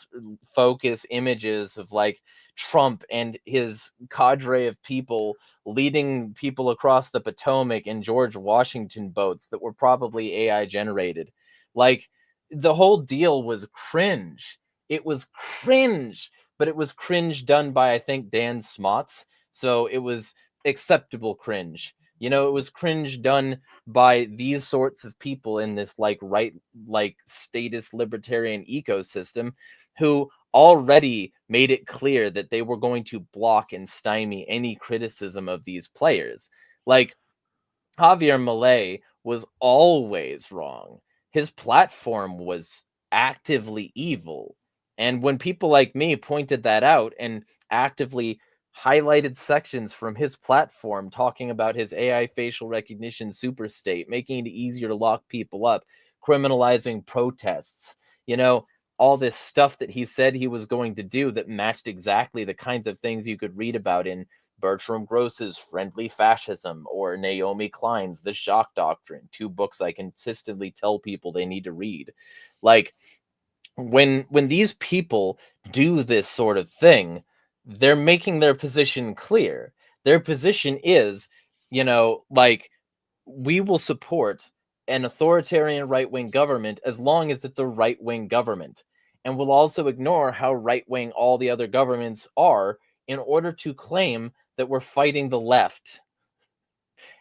focus images of like Trump and his cadre of people leading people across the Potomac in George Washington boats that were probably AI generated. Like the whole deal was cringe. It was cringe, but it was cringe done by I think Dan Smots, so it was acceptable cringe. It was cringe done by these sorts of people in this like right like status libertarian ecosystem who already made it clear that they were going to block and stymie any criticism of these players. Like Javier Milei was always wrong. His platform was actively evil. And when people like me pointed that out and actively highlighted sections from his platform talking about his AI facial recognition super state, making it easier to lock people up, criminalizing protests, you know, all this stuff that he said he was going to do that matched exactly the kinds of things you could read about in Bertram Gross's Friendly Fascism or Naomi Klein's The Shock Doctrine, two books I consistently tell people they need to read. Like, when these people do this sort of thing, they're making their position clear. Their position is, like, we will support an authoritarian right-wing government as long as it's a right-wing government, and we'll also ignore how right-wing all the other governments are in order to claim that we're fighting the left.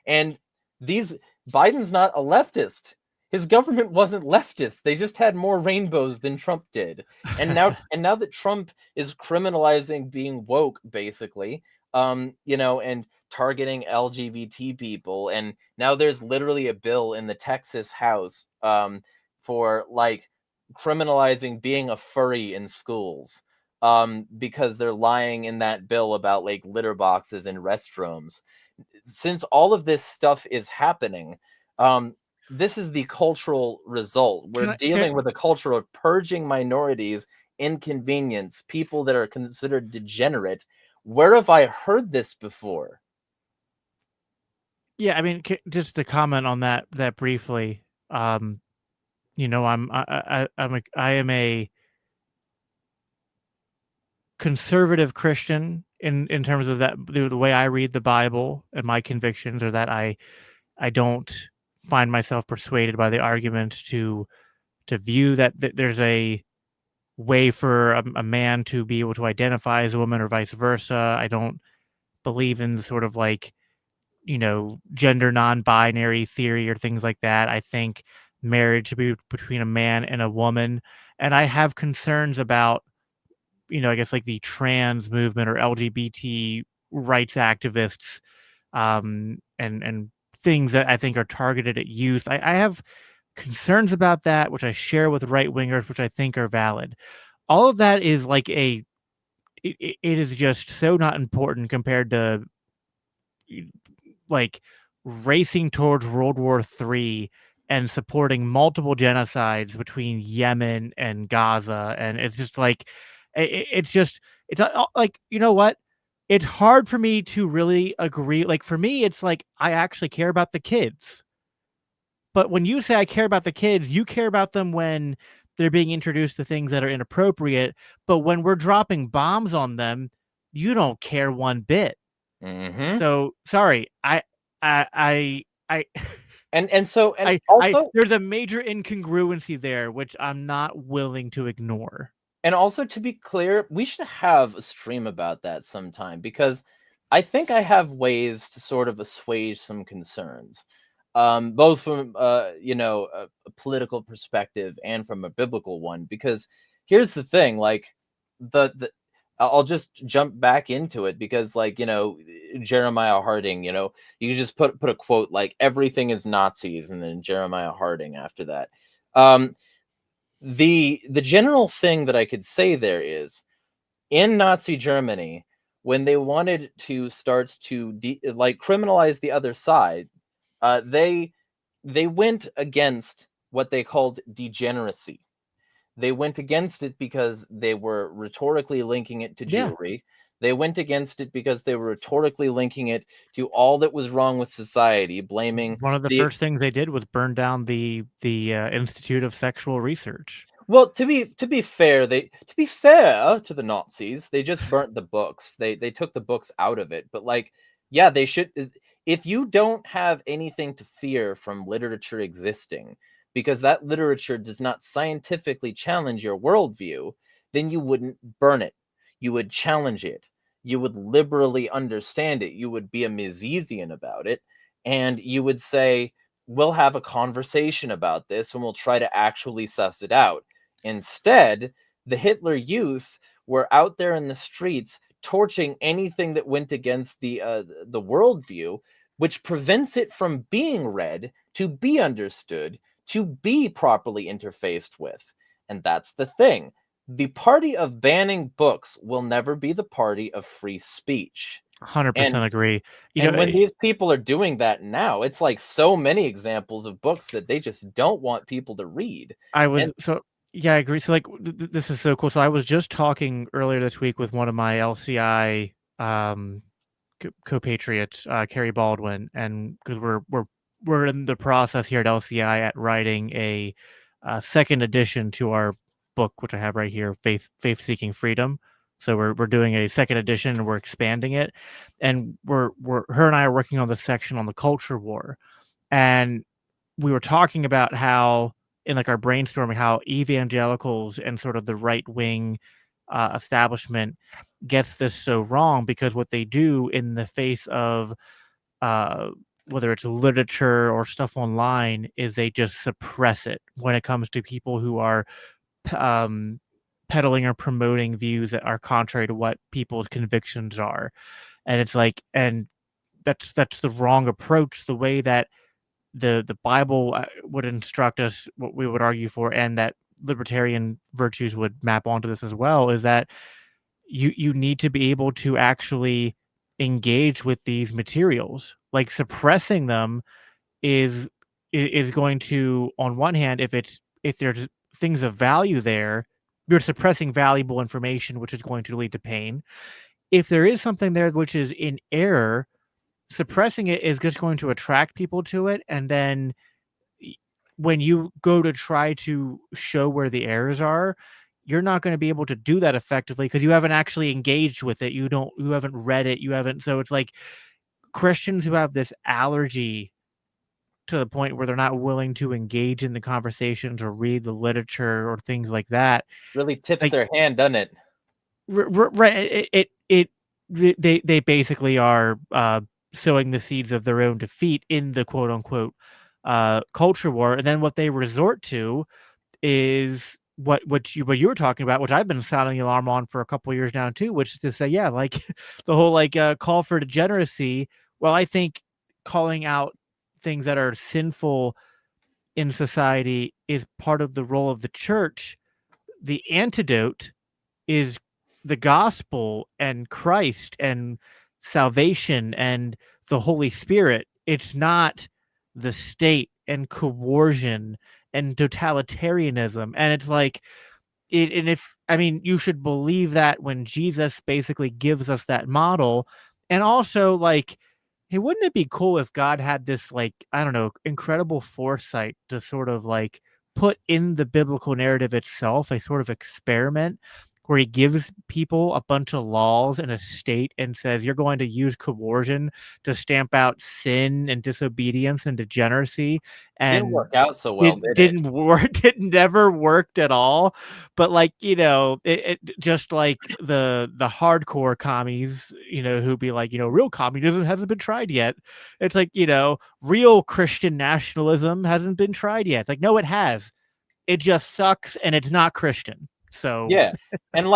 And these Biden's not a leftist. His government wasn't leftist. They just had more rainbows than Trump did. And now that Trump is criminalizing being woke, basically, and targeting LGBT people, and now there's literally a bill in the Texas House for like criminalizing being a furry in schools. Because they're lying in that bill about like litter boxes in restrooms. Since all of this stuff is happening, this is the cultural result. We're Can I can, dealing with a culture of purging minorities, inconvenience, people that are considered degenerate. Where have I heard this before? yeah, I mean, just to comment on that briefly. I am a conservative Christian in terms of that the way I read the Bible, and my convictions are that I don't find myself persuaded by the arguments to view that there's a way for a man to be able to identify as a woman or vice versa. I don't believe in the sort of like, gender non-binary theory or things like that. I think marriage should be between a man and a woman. And I have concerns about, I guess like the trans movement or LGBT rights activists, and things that I think are targeted at youth. I have concerns about that, which I share with right wingers, which I think are valid. All of that is like it is just so not important compared to like racing towards World War III and supporting multiple genocides between Yemen and Gaza. And it's just like, it's just, it's like, you know what? It's hard for me to really agree. Like, for me, it's like, I actually care about the kids. But when you say I care about the kids, you care about them when they're being introduced to things that are inappropriate. But when we're dropping bombs on them, you don't care one bit. Mm-hmm. So sorry, I And also there's a major incongruency there, which I'm not willing to ignore. And also, to be clear, we should have a stream about that sometime, because I think I have ways to sort of assuage some concerns, both from a political perspective and from a biblical one. Because here's the thing, like the I'll just jump back into it, because Jeremiah Harding, you can just put a quote like "everything is Nazis" and then Jeremiah Harding after that. Um, the general thing that I could say there is, in Nazi Germany, when they wanted to start to criminalize the other side, they went against what they called degeneracy. They went against it because they were rhetorically linking it to Yeah. Jewry. They went against it because they were rhetorically linking it to all that was wrong with society, blaming One of the the first things they did was burn down the Institute of Sexual Research. Well, to be fair to the Nazis, they just burnt the books. They took the books out of it. But like, yeah, they should. If you don't have anything to fear from literature existing, because that literature does not scientifically challenge your worldview, then you wouldn't burn it. You would challenge it. You would liberally understand it. You would be a Misesian about it, and you would say, "We'll have a conversation about this, and we'll try to actually suss it out." Instead, the Hitler Youth were out there in the streets torching anything that went against the worldview, which prevents it from being read, to be understood, to be properly interfaced with. And that's the thing. The party of banning books will never be the party of free speech. And 100% agree. You know, and when these people are doing that now, it's like so many examples of books that they just don't want people to read. I was And so Yeah, I agree. So like this is so cool. So I was just talking earlier this week with one of my LCI co-patriots, Carrie Baldwin, and because we're in the process here at LCI at writing a second edition to our book, which I have right here, Faith Seeking Freedom. So we're doing a second edition and we're expanding it, and we're her and I are working on the section on the culture war, and we were talking about how in like our brainstorming how evangelicals and sort of the right wing establishment gets this so wrong because what they do in the face of uh, whether it's literature or stuff online is they just suppress it when it comes to people who are um, peddling or promoting views that are contrary to what people's convictions are, and it's like, and that's the wrong approach. The way that the Bible would instruct us, what we would argue for, and that libertarian virtues would map onto this as well, is that you need to be able to actually engage with these materials. Like suppressing them is is going to, on one hand, if there's things of value there, you're suppressing valuable information, which is going to lead to pain. If there is something there which is in error, suppressing it is just going to attract people to it, and then when you go to try to show where the errors are, you're not going to be able to do that effectively because you haven't actually engaged with it. You haven't read it. You haven't. So it's like Christians who have this allergy to the point where they're not willing to engage in the conversations or read the literature or things like that. Really tips Like, their hand, doesn't it? right. They basically are sowing the seeds of their own defeat in the quote unquote culture war. And then what they resort to is what you were talking about, which I've been sounding the alarm on for a couple of years now too, which is to say, yeah, like the whole like call for degeneracy. Well, I think calling out things that are sinful in society is part of the role of the church. The antidote is the gospel and Christ and salvation and the Holy Spirit. It's not the state and coercion and totalitarianism. And it's like, and if, I mean, you should believe that when Jesus basically gives us that model. And also, like, hey, wouldn't it be cool if God had this, like, I don't know, incredible foresight to sort of like put in the biblical narrative itself a sort of experiment where he gives people a bunch of laws in a state and says, you're going to use coercion to stamp out sin and disobedience and degeneracy, Didn't and work out so well, did it? didn't work. It never worked at all. But like, it just like the hardcore commies, who be like, real communism hasn't been tried yet. It's like, real Christian nationalism hasn't been tried yet. It's like, no, it has. It just sucks and it's not Christian. So Yeah. And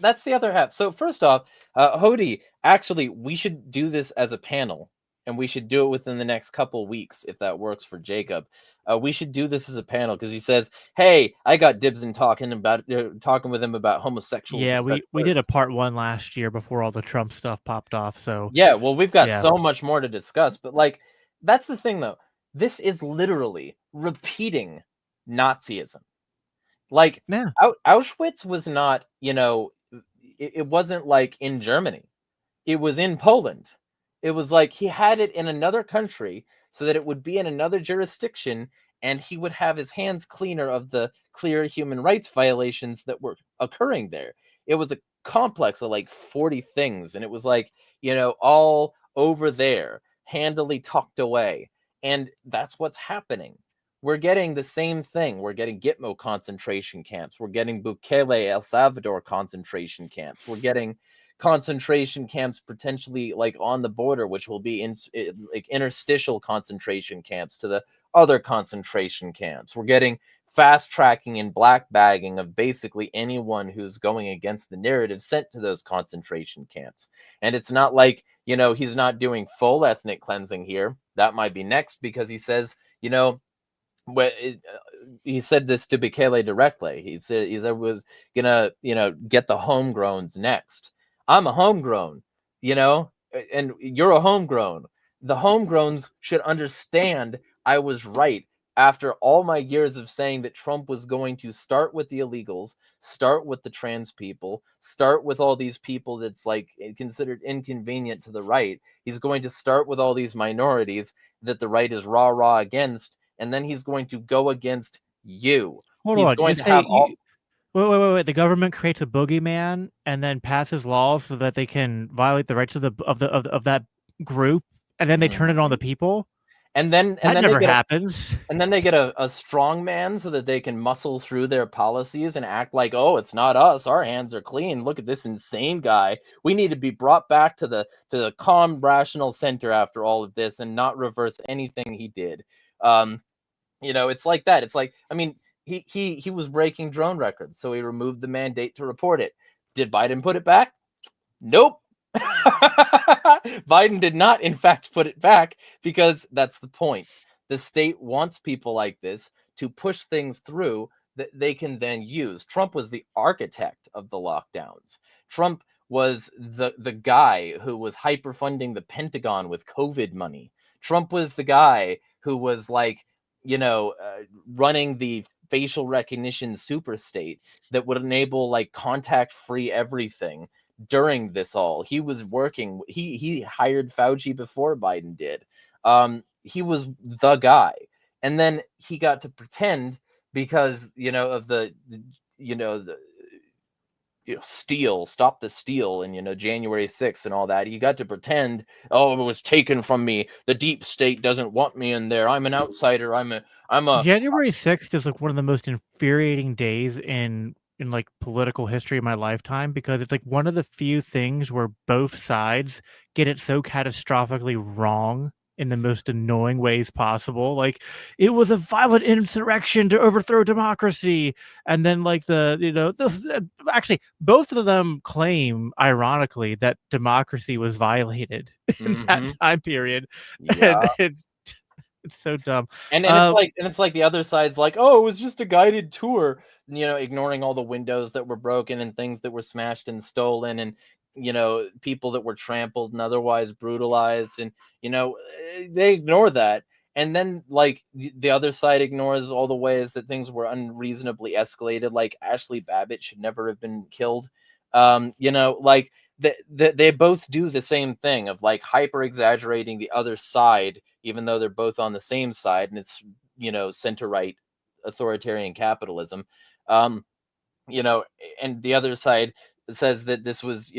that's the other half. So first off, Hody, actually, we should do this as a panel, and we should do it within the next couple weeks if that works for Jacob. We should do this as a panel because he says, "Hey, I got dibs in talking with him about homosexuals yeah, and such we did a first." part one last year before all the Trump stuff popped off. So Yeah, well, we've got yeah. so much more to discuss, but like that's the thing though. This is literally repeating Nazism. Like Yeah. Auschwitz was not, it wasn't like in Germany. It was in Poland. It was like he had it in another country so that it would be in another jurisdiction and he would have his hands cleaner of the clear human rights violations that were occurring there. It was a complex of like 40 things, and it was like, all over there, handily tucked away. And that's what's happening. We're getting the same thing. We're getting Gitmo concentration camps. We're getting Bukele, El Salvador concentration camps. We're getting concentration camps potentially like on the border, which will be in like interstitial concentration camps to the other concentration camps. We're getting fast tracking and black bagging of basically anyone who's going against the narrative sent to those concentration camps. And it's not like, he's not doing full ethnic cleansing here. That might be next because he says, he said this to Bukele directly. He said was gonna, get the homegrowns next. I'm a homegrown, and you're a homegrown. The homegrowns should understand I was right after all my years of saying that Trump was going to start with the illegals, start with the trans people, start with all these people that's like considered inconvenient to the right. He's going to start with all these minorities that the right is rah against, and then he's going to go against you. Hold He's on, you going to say have all. you wait. The government creates a boogeyman and then passes laws so that they can violate the rights of that group, and then they turn it on Mhm. the people. and then and That then they never get a happens. And then they get a strong man so that they can muscle through their policies and act like, oh, it's not us. Our hands are clean. Look at this insane guy. We need to be brought back to the calm, rational center after all of this and not reverse anything he did. Um, it's like that. It's like, I mean, he was breaking drone records, so he removed the mandate to report it. Did Biden put it back? Nope. Biden did not, in fact, put it back because that's the point. The state wants people like this to push things through that they can then use. Trump was the architect of the lockdowns. Trump was the guy who was hyperfunding the Pentagon with COVID money. Trump was the guy who was like, running the facial recognition super state that would enable like contact free everything during this all. He was working. He hired Fauci before Biden did. He was the guy, and then he got to pretend because of the steal, stop the steal, and January 6th and all that. He got to pretend, oh, it was taken from me. The deep state doesn't want me in there. I'm an outsider. I'm a January 6th is like one of the most infuriating days in like political history of my lifetime, because it's like one of the few things where both sides get it so catastrophically wrong in the most annoying ways possible. Like, it was a violent insurrection to overthrow democracy, and then like actually both of them claim, ironically, that democracy was violated in that Mhm. time period, and Yeah. it's so dumb. And it's Uh, like the other side's like, "Oh, it was just a guided tour," ignoring all the windows that were broken and things that were smashed and stolen and people that were trampled and otherwise brutalized and they ignore that. And then like the other side ignores all the ways that things were unreasonably escalated, like Ashley Babbitt should never have been killed. Like they both do the same thing of like hyper exaggerating the other side, even though they're both on the same side, and it's center right authoritarian capitalism. Um, you know, and the other side says that this was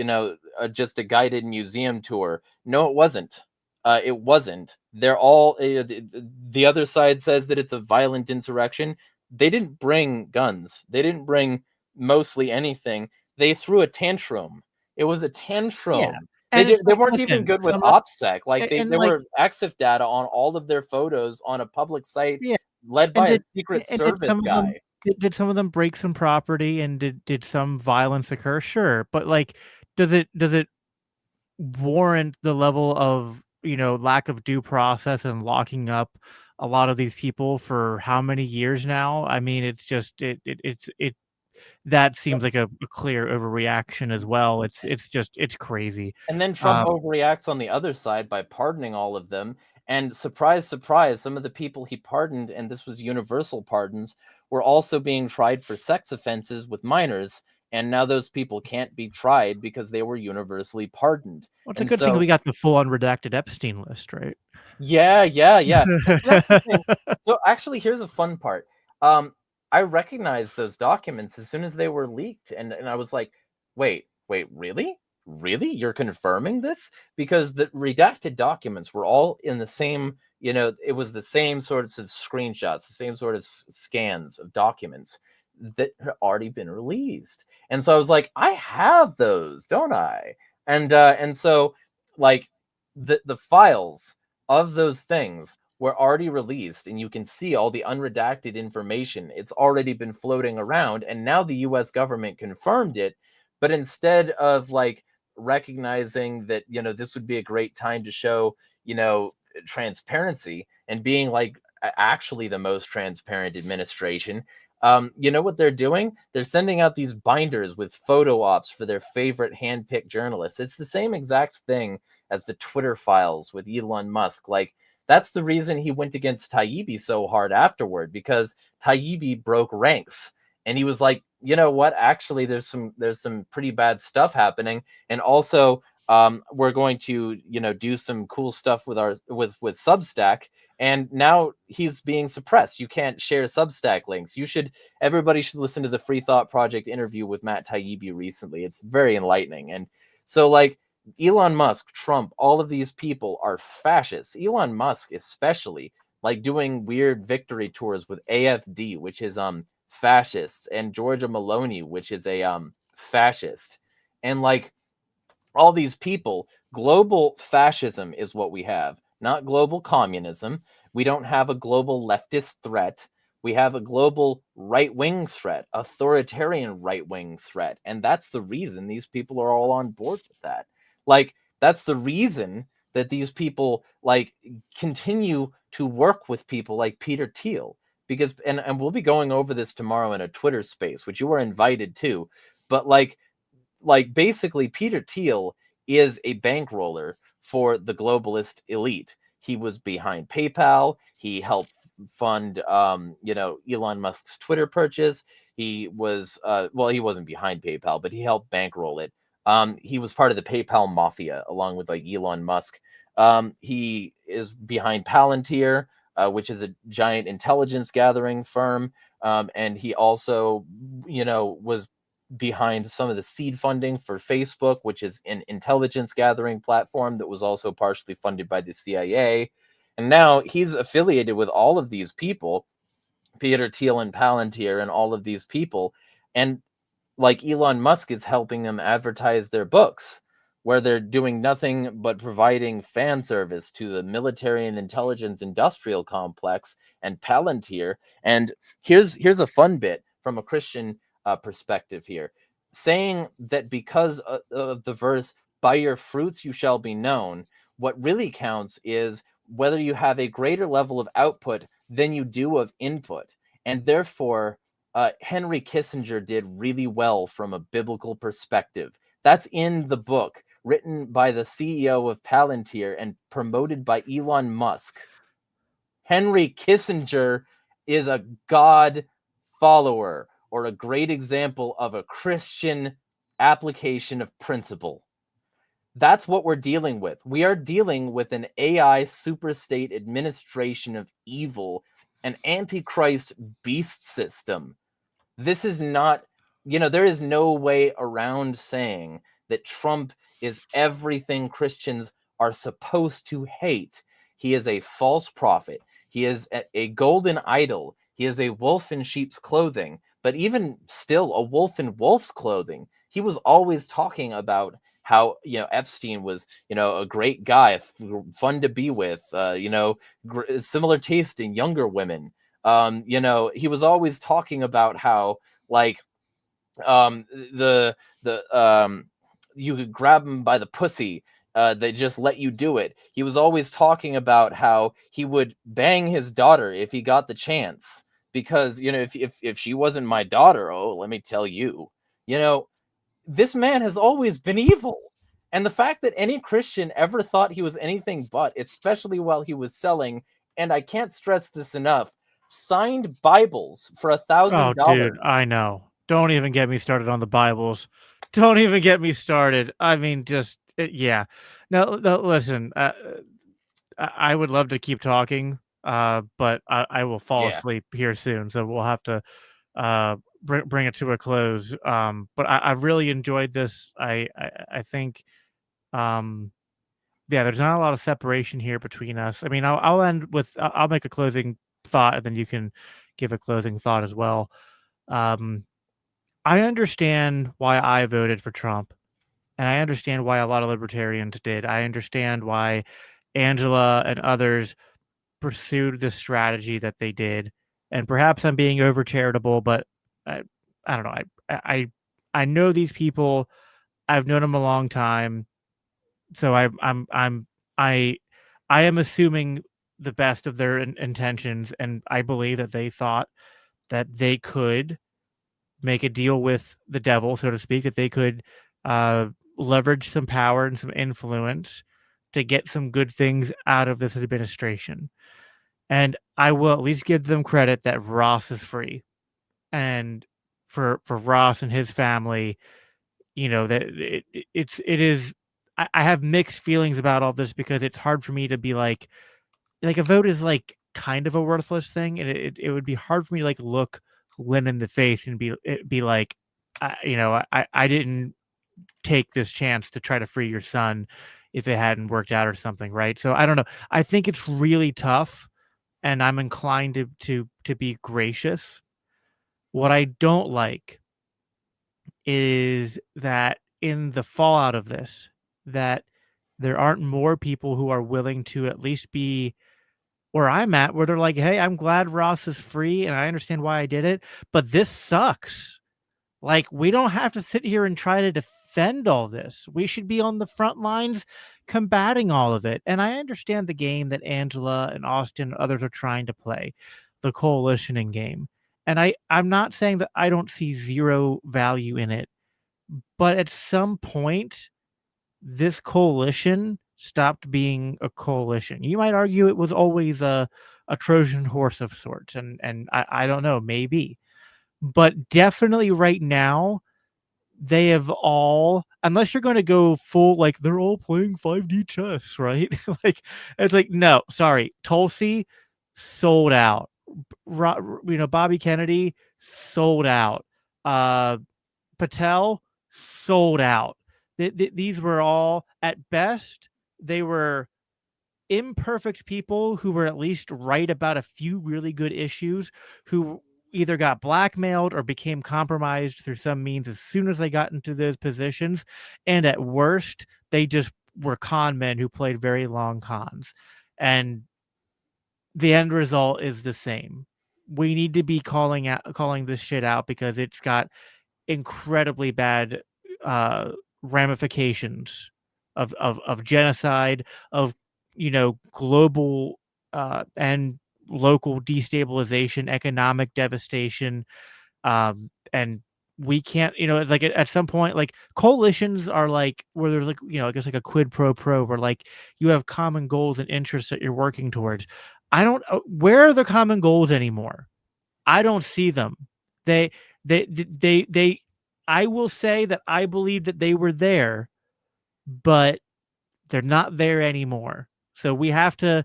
just a guided museum tour. No, it wasn't. It wasn't. They're all the other side says that it's a violent insurrection. They didn't bring guns. They didn't bring mostly anything. They threw a tantrum. It was a yeah, tantrum. They and did. it's They like, weren't even listen, good with some of OPSEC. Like and they like, were EXIF data on all of their photos on a public site yeah, led and by a Secret did Service some of them guy. some of them break some property, and did some violence occur? Sure, but like, does it warrant the level of, lack of due process and locking up a lot of these people for how many years now? I mean, it's just it that seems like a clear overreaction as well. It's just it's crazy. And then Trump Um, overreacts on the other side by pardoning all of them. And surprise, surprise, some of the people he pardoned, and this was universal pardons, were also being tried for sex offenses with minors. And now those people can't be tried because they were universally pardoned. well, it's a And good thing so we got the full unredacted Epstein list, right? yeah. And so that's the thing. So actually, here's a fun part. Um, I recognized those documents as soon as they were leaked, and I was like, wait, really? Really? You're confirming this? Because the redacted documents were all in the same, it was the same sorts of screenshots, the same sort of scans of documents that had already been released. And so I was like, I have those, don't I? And so like the files of those things were already released, and you can see all the unredacted information. It's already been floating around, and now the US government confirmed it. But instead of like recognizing that, this would be a great time to show, transparency and being like actually the most transparent administration, you know what they're doing? They're sending out these binders with photo ops for their favorite handpicked journalists. It's the same exact thing as the Twitter files with Elon Musk. Like That's the reason he went against Taibbi so hard afterward, because Taibbi broke ranks and he was like, you know what? Actually, there's some pretty bad stuff happening, and also we're going to do some cool stuff with our with Substack. And now he's being suppressed. You can't share Substack links. Everybody should listen to the Free Thought Project interview with Matt Taibbi recently. It's very enlightening. And so, like, Elon Musk, Trump, all of these people are fascists. Elon Musk, especially, like doing weird victory tours with AFD, which is fascists, and Georgia Maloney, which is a fascist. And like all these people, global fascism is what we have, not global communism. We don't have a global leftist threat. We have a global right-wing threat, authoritarian right-wing threat. And that's the reason these people are all on board with that. Like, that's the reason that these people like continue to work with people like Peter Thiel. Because and we'll be going over this tomorrow in a Twitter space, which you are invited to. But like basically Peter Thiel is a bankroller for the globalist elite. He was behind PayPal. He helped fund Elon Musk's Twitter purchase. He was he wasn't behind PayPal, but he helped bankroll it. He was part of the PayPal mafia along with like Elon Musk. He is behind Palantir, which is a giant intelligence gathering firm. And he also was behind some of the seed funding for Facebook, which is an intelligence gathering platform that was also partially funded by the CIA. And now he's affiliated with all of these people, Peter Thiel and Palantir and all of these people. And like Elon Musk is helping them advertise their books, where they're doing nothing but providing fan service to the military and intelligence industrial complex and Palantir. And here's a fun bit from a Christian perspective here, saying that because of the verse, by your fruits you shall be known, what really counts is whether you have a greater level of output than you do of input. And therefore, Henry Kissinger did really well from a biblical perspective. That's in the book, written by the CEO of Palantir and promoted by Elon Musk. Henry Kissinger is a God follower, or a great example of a Christian application of principle. That's what we're dealing with. We are dealing with an AI superstate administration of evil, an antichrist beast system. This is not, there is no way around saying that Trump is everything Christians are supposed to hate. He is a false prophet. He is a golden idol. He is a wolf in sheep's clothing. But even still, a wolf in wolf's clothing. He was always talking about how Epstein was a great guy, fun to be with, similar taste in younger women. He was always talking about how like the you could grab him by the pussy. They just let you do it. He was always talking about how he would bang his daughter if he got the chance, because if she wasn't my daughter, oh, let me tell you, this man has always been evil. And the fact that any Christian ever thought he was anything but, especially while he was selling, and I can't stress this enough, signed Bibles for Oh, $1,000. dude, I know. Don't even get me started on the Bibles. Don't even get me started. I mean, just yeah. No, no. Listen, I would love to keep talking, but I will fall Yeah. asleep here soon, so we'll have to bring it to a close. But I really enjoyed this. I think yeah, there's not a lot of separation here between us. I mean, I'll end with I'll make a closing thought, and then you can give a closing thought as well. Um, I understand why I voted for Trump, and I understand why a lot of libertarians did. I understand why Angela and others pursued this strategy that they did. And perhaps I'm being over charitable, but I, I don't know. I know these people. I've known them a long time, so I I am assuming the best of their intentions, and I believe that they thought that they could make a deal with the devil, so to speak, that they could leverage some power and some influence to get some good things out of this administration. And I will at least give them credit that Ross is free. And for Ross and his family, that it is. I have mixed feelings about all this because it's hard for me to be like a vote is like kind of a worthless thing, and it would be hard for me to like look Lynn in the face and be like, I didn't take this chance to try to free your son if it hadn't worked out or something, right? So I don't know. I think it's really tough, and I'm inclined to be gracious. What I don't like is that in the fallout of this, that there aren't more people who are willing to at least be where I'm at, where they're like, "Hey, I'm glad Ross is free, and I understand why I did it, but this sucks. Like, we don't have to sit here and try to defend all this. We should be on the front lines combating all of it." And I understand the game that Angela and Austin and others are trying to play, the coalitioning game. And I'm not saying that I don't see zero value in it, but at some point, this coalition stopped being a coalition. You might argue it was always a Trojan horse of sorts, and I don't know, maybe. But definitely right now, they have all, unless you're going to go full, like they're all playing 5D chess, right? Like, it's like, no, sorry. Tulsi sold out. Bobby Kennedy sold out. Patel sold out. These were all, at best, they were imperfect people who were at least right about a few really good issues, who either got blackmailed or became compromised through some means as soon as they got into those positions. And at worst, they just were con men who played very long cons. And the end result is the same. We need to be calling this shit out because it's got incredibly bad ramifications of genocide, of global and local destabilization, economic devastation, and we can't, it's like at some point, like coalitions are like where there's like, I guess like a quid pro quo, where like you have common goals and interests that you're working towards. I don't, where are the common goals anymore? I don't see them. They, they, I will say that I believe that they were there, but they're not there anymore. So we have to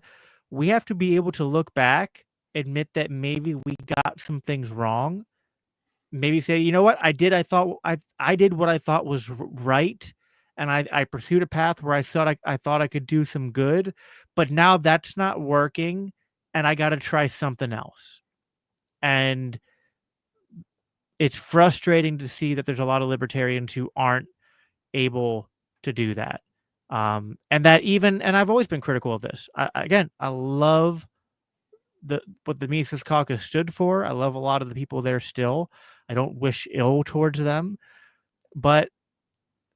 be able to look back, admit that maybe we got some things wrong, maybe say, you know what, I did what I thought was right, and I pursued a path where I thought I could do some good, but now that's not working, and I got to try something else. And it's frustrating to see that there's a lot of libertarians who aren't able to do that. And that even, and I've always been critical of this. I love what the Mises Caucus stood for. I love a lot of the people there still. I don't wish ill towards them, but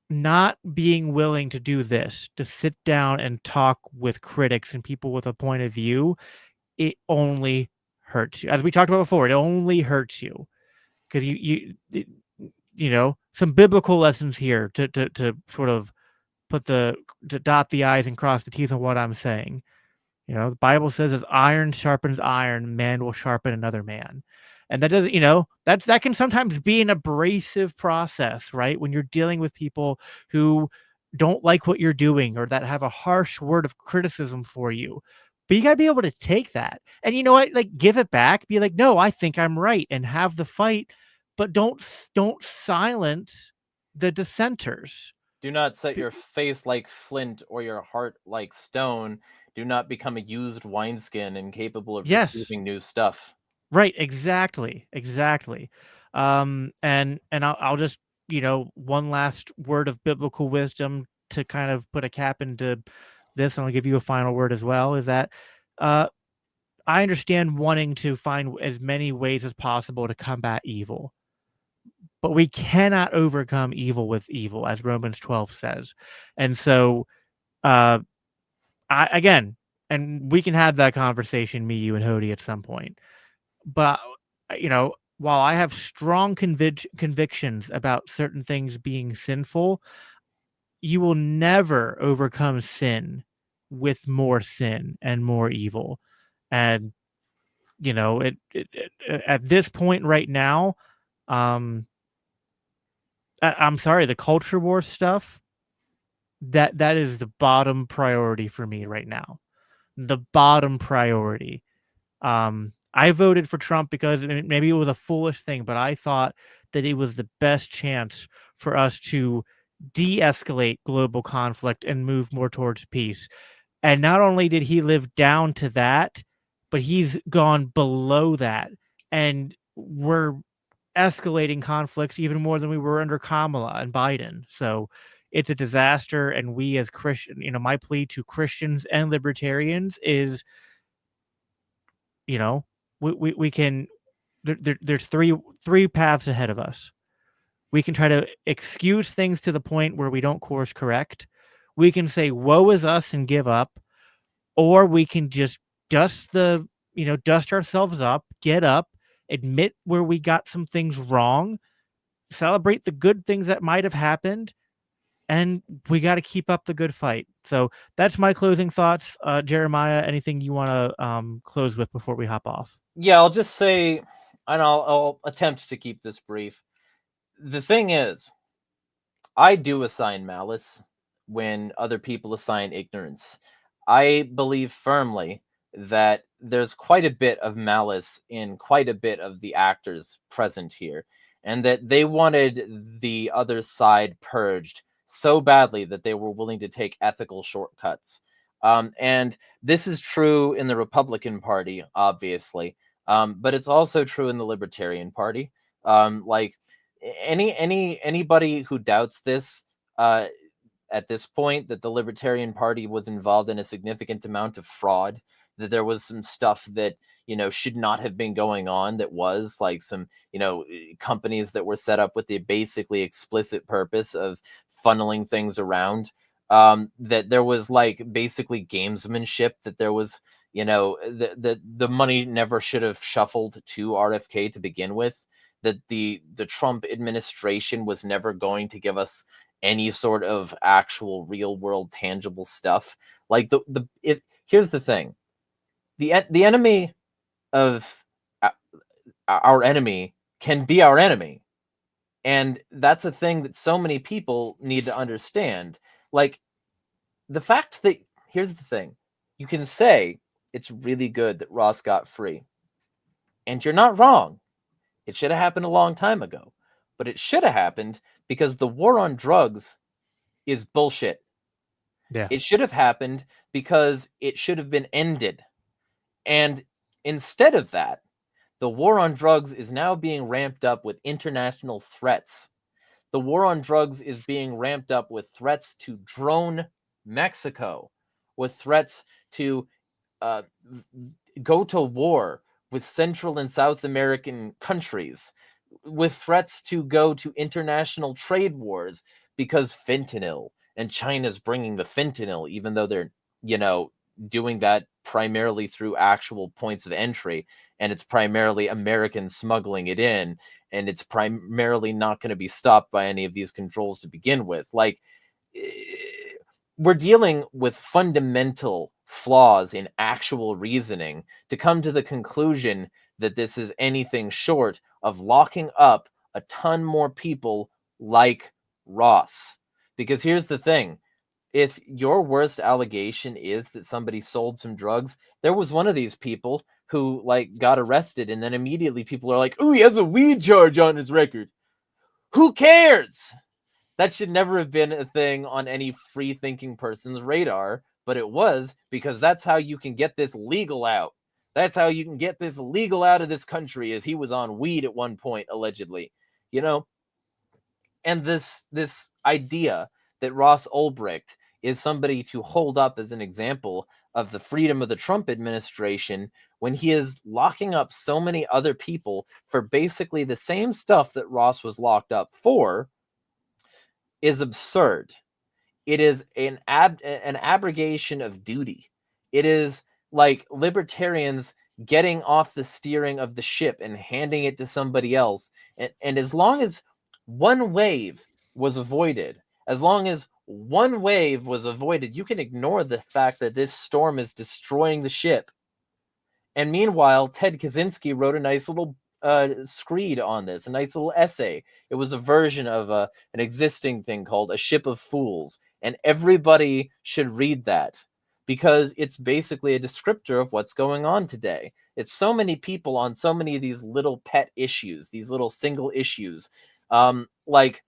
not being willing to do this, to sit down and talk with critics and people with a point of view, it only hurts you. As we talked about before, it only hurts you because some biblical lessons here to sort of to dot the I's and cross the T's on what I'm saying. The Bible says, as iron sharpens iron, man will sharpen another man. And that doesn't, that can sometimes be an abrasive process, right? When you're dealing with people who don't like what you're doing or that have a harsh word of criticism for you. But you got to be able to take that. And you know what? Like, give it back. Be like, no, I think I'm right, and have the fight, but don't silence the dissenters. Do not set your face like flint or your heart like stone. Do not become a used wineskin incapable of receiving new stuff. Right, exactly. And I'll just, one last word of biblical wisdom to kind of put a cap into this, and I'll give you a final word as well, is that I understand wanting to find as many ways as possible to combat evil, but we cannot overcome evil with evil, as Romans 12 says. And so, again, and we can have that conversation, me, you, and Hody at some point. But, while I have strong convictions about certain things being sinful, you will never overcome sin with more sin and more evil. And at this point right now, um, I'm sorry, the culture war stuff, that is the bottom priority for me right now. The bottom priority. I voted for Trump because maybe it was a foolish thing, but I thought that it was the best chance for us to de-escalate global conflict and move more towards peace. And not only did he live down to that, but he's gone below that. And we're escalating conflicts even more than we were under Kamala and Biden. So it's a disaster. And we as Christian, my plea to Christians and libertarians is, we can, there's three paths ahead of us. We can try to excuse things to the point where we don't course correct. We can say, woe is us and give up. Or we can just dust ourselves up, get up, admit where we got some things wrong, celebrate the good things that might have happened, and we got to keep up the good fight. So that's my closing thoughts. Jeremiah, anything you want to close with before we hop off? Yeah, I'll just say, and I'll attempt to keep this brief. The thing is, I do assign malice when other people assign ignorance. I believe firmly that there's quite a bit of malice in quite a bit of the actors present here, and that they wanted the other side purged so badly that they were willing to take ethical shortcuts. And this is true in the Republican Party, obviously, but it's also true in the Libertarian Party. Like anybody who doubts this at this point, that the Libertarian Party was involved in a significant amount of fraud, that there was some stuff that should not have been going on, that was like some companies that were set up with the basically explicit purpose of funneling things around, that there was like basically gamesmanship, that there was the money never should have shuffled to RFK to begin with, that the Trump administration was never going to give us any sort of actual real world tangible stuff. Like here's the thing. The enemy of our enemy can be our enemy. And that's a thing that so many people need to understand. Like the fact that, here's the thing. You can say it's really good that Ross got free. And you're not wrong. It should have happened a long time ago. But it should have happened because the war on drugs is bullshit. Yeah. It should have happened because it should have been ended. And instead of that, the war on drugs is now being ramped up with international threats. The war on drugs is being ramped up with threats to drone Mexico, with threats to go to war with Central and South American countries, with threats to go to international trade wars because fentanyl, and China's bringing the fentanyl, even though they're, doing that primarily through actual points of entry, and it's primarily Americans smuggling it in, and it's primarily not going to be stopped by any of these controls to begin with. Like, we're dealing with fundamental flaws in actual reasoning to come to the conclusion that this is anything short of locking up a ton more people like Ross. Because here's the thing. If your worst allegation is that somebody sold some drugs, there was one of these people who got arrested, and then immediately people are like, "Ooh, he has a weed charge on his record." Who cares? That should never have been a thing on any free-thinking person's radar, but it was, because that's how you can get this legal out. That's how you can get this legal out of this country, as he was on weed at one point, allegedly. And this idea that Ross Ulbricht is somebody to hold up as an example of the freedom of the Trump administration, when he is locking up so many other people for basically the same stuff that Ross was locked up for, is absurd. It is an abrogation of duty. It is like libertarians getting off the steering of the ship and handing it to somebody else. And as long as one wave was avoided, as long as one wave was avoided. You can ignore the fact that this storm is destroying the ship. And meanwhile, Ted Kaczynski wrote a nice little screed on this, a nice little essay. It was a version of an existing thing called A Ship of Fools. And everybody should read that because it's basically a descriptor of what's going on today. It's so many people on so many of these little pet issues, these little single issues, like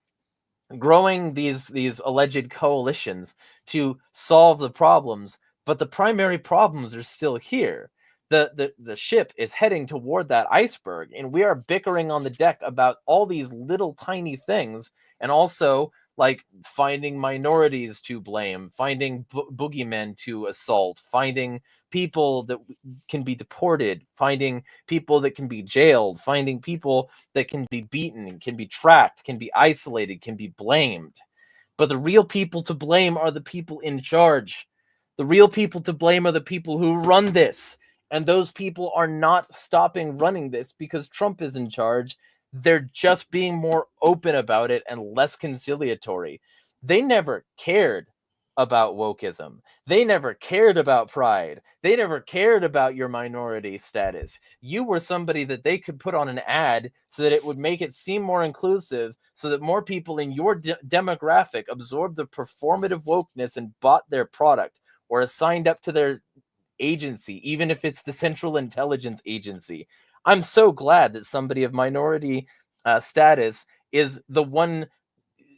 growing these alleged coalitions to solve the problems, but the primary problems are still here. The ship is heading toward that iceberg, and we are bickering on the deck about all these little tiny things, and also like finding minorities to blame, finding boogeymen to assault, finding people that can be deported, finding people that can be jailed, finding people that can be beaten, can be tracked, can be isolated, can be blamed. But the real people to blame are the people in charge. The real people to blame are the people who run this. And those people are not stopping running this because Trump is in charge. They're just being more open about it and less conciliatory. They never cared about wokeism. They never cared about pride. They never cared about your minority status. You were somebody that they could put on an ad so that it would make it seem more inclusive, so that more people in your demographic absorbed the performative wokeness and bought their product or signed up to their agency, even if it's the Central Intelligence Agency. I'm so glad that somebody of minority status is the one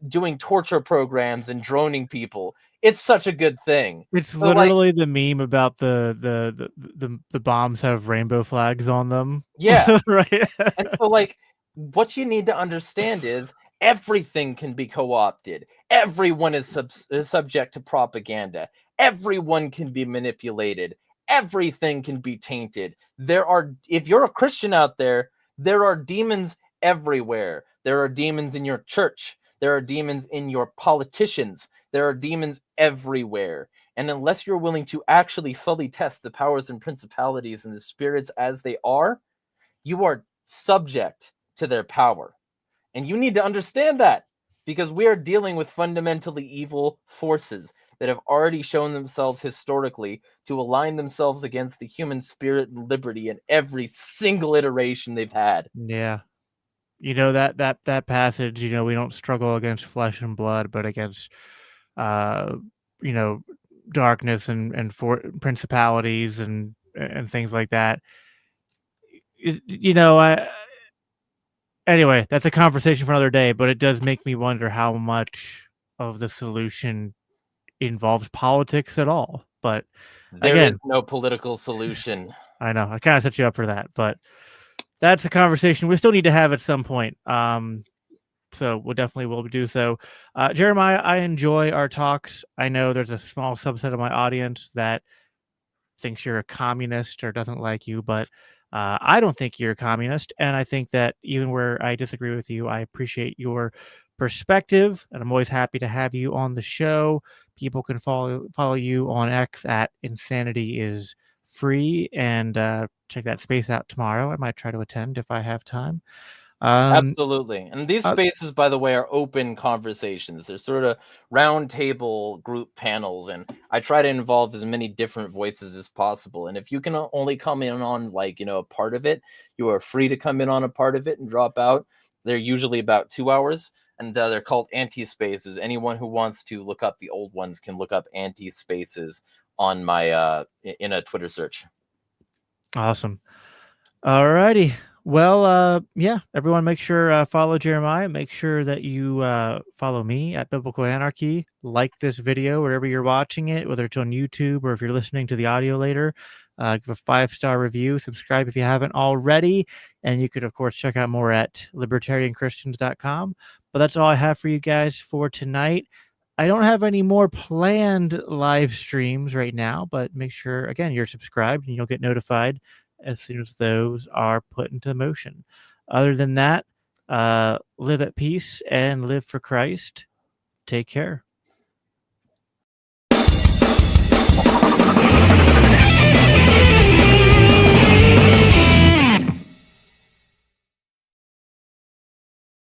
doing torture programs and droning people. It's such a good thing. It's So like, literally the meme about the bombs have rainbow flags on them. yeah. Right? And so like what you need to understand is everything can be co-opted. Everyone is subject to propaganda. Everyone can be manipulated. Everything can be tainted. If you're a Christian out there, there are demons everywhere. There are demons in your church. There are demons in your politicians. There are demons everywhere. And unless you're willing to actually fully test the powers and principalities and the spirits as they are, you are subject to their power. And you need to understand that because we are dealing with fundamentally evil forces that have already shown themselves historically to align themselves against the human spirit and liberty in every single iteration they've had. Yeah. You know, that passage, you know, we don't struggle against flesh and blood, but against uh you know, darkness and for principalities and things like that. You know, I anyway, that's a conversation for another day, but it does make me wonder how much of the solution involves politics at all. But There is again, no political solution. I know I kind of set you up for that, but that's a conversation we still need to have at some point. So we'll definitely will do so. Jeremiah, I enjoy our talks. I know there's a small subset of my audience that thinks you're a communist or doesn't like you, but I don't think you're a communist. And I think that even where I disagree with you, I appreciate your perspective, and I'm always happy to have you on the show. People can follow you on X at Insanity is Free, and check that space out tomorrow. I might try to attend if I have time. Um, Absolutely. And these uh, spaces, by the way, are open conversations. They're sort of round table group panels. And I try to involve as many different voices as possible. And if you can only come in on like, a part of it, you are free to come in on a part of it and drop out. They're usually about 2 hours. And they're called anti-spaces. Anyone who wants to look up the old ones can look up anti-spaces on my in a Twitter search. awesome. Alrighty. Well, yeah, everyone make sure follow Jeremiah. Make sure that you follow me at Biblical Anarchy. Like this video wherever you're watching it, whether it's on YouTube or if you're listening to the audio later. Give a 5-star review. Subscribe if you haven't already. And you could, of course, check out more at libertarianchristians.com. But that's all I have for you guys for tonight. I don't have any more planned live streams right now, but make sure, again, you're subscribed and you'll get notified as soon as those are put into motion. Other than that, live at peace and live for Christ. Take care.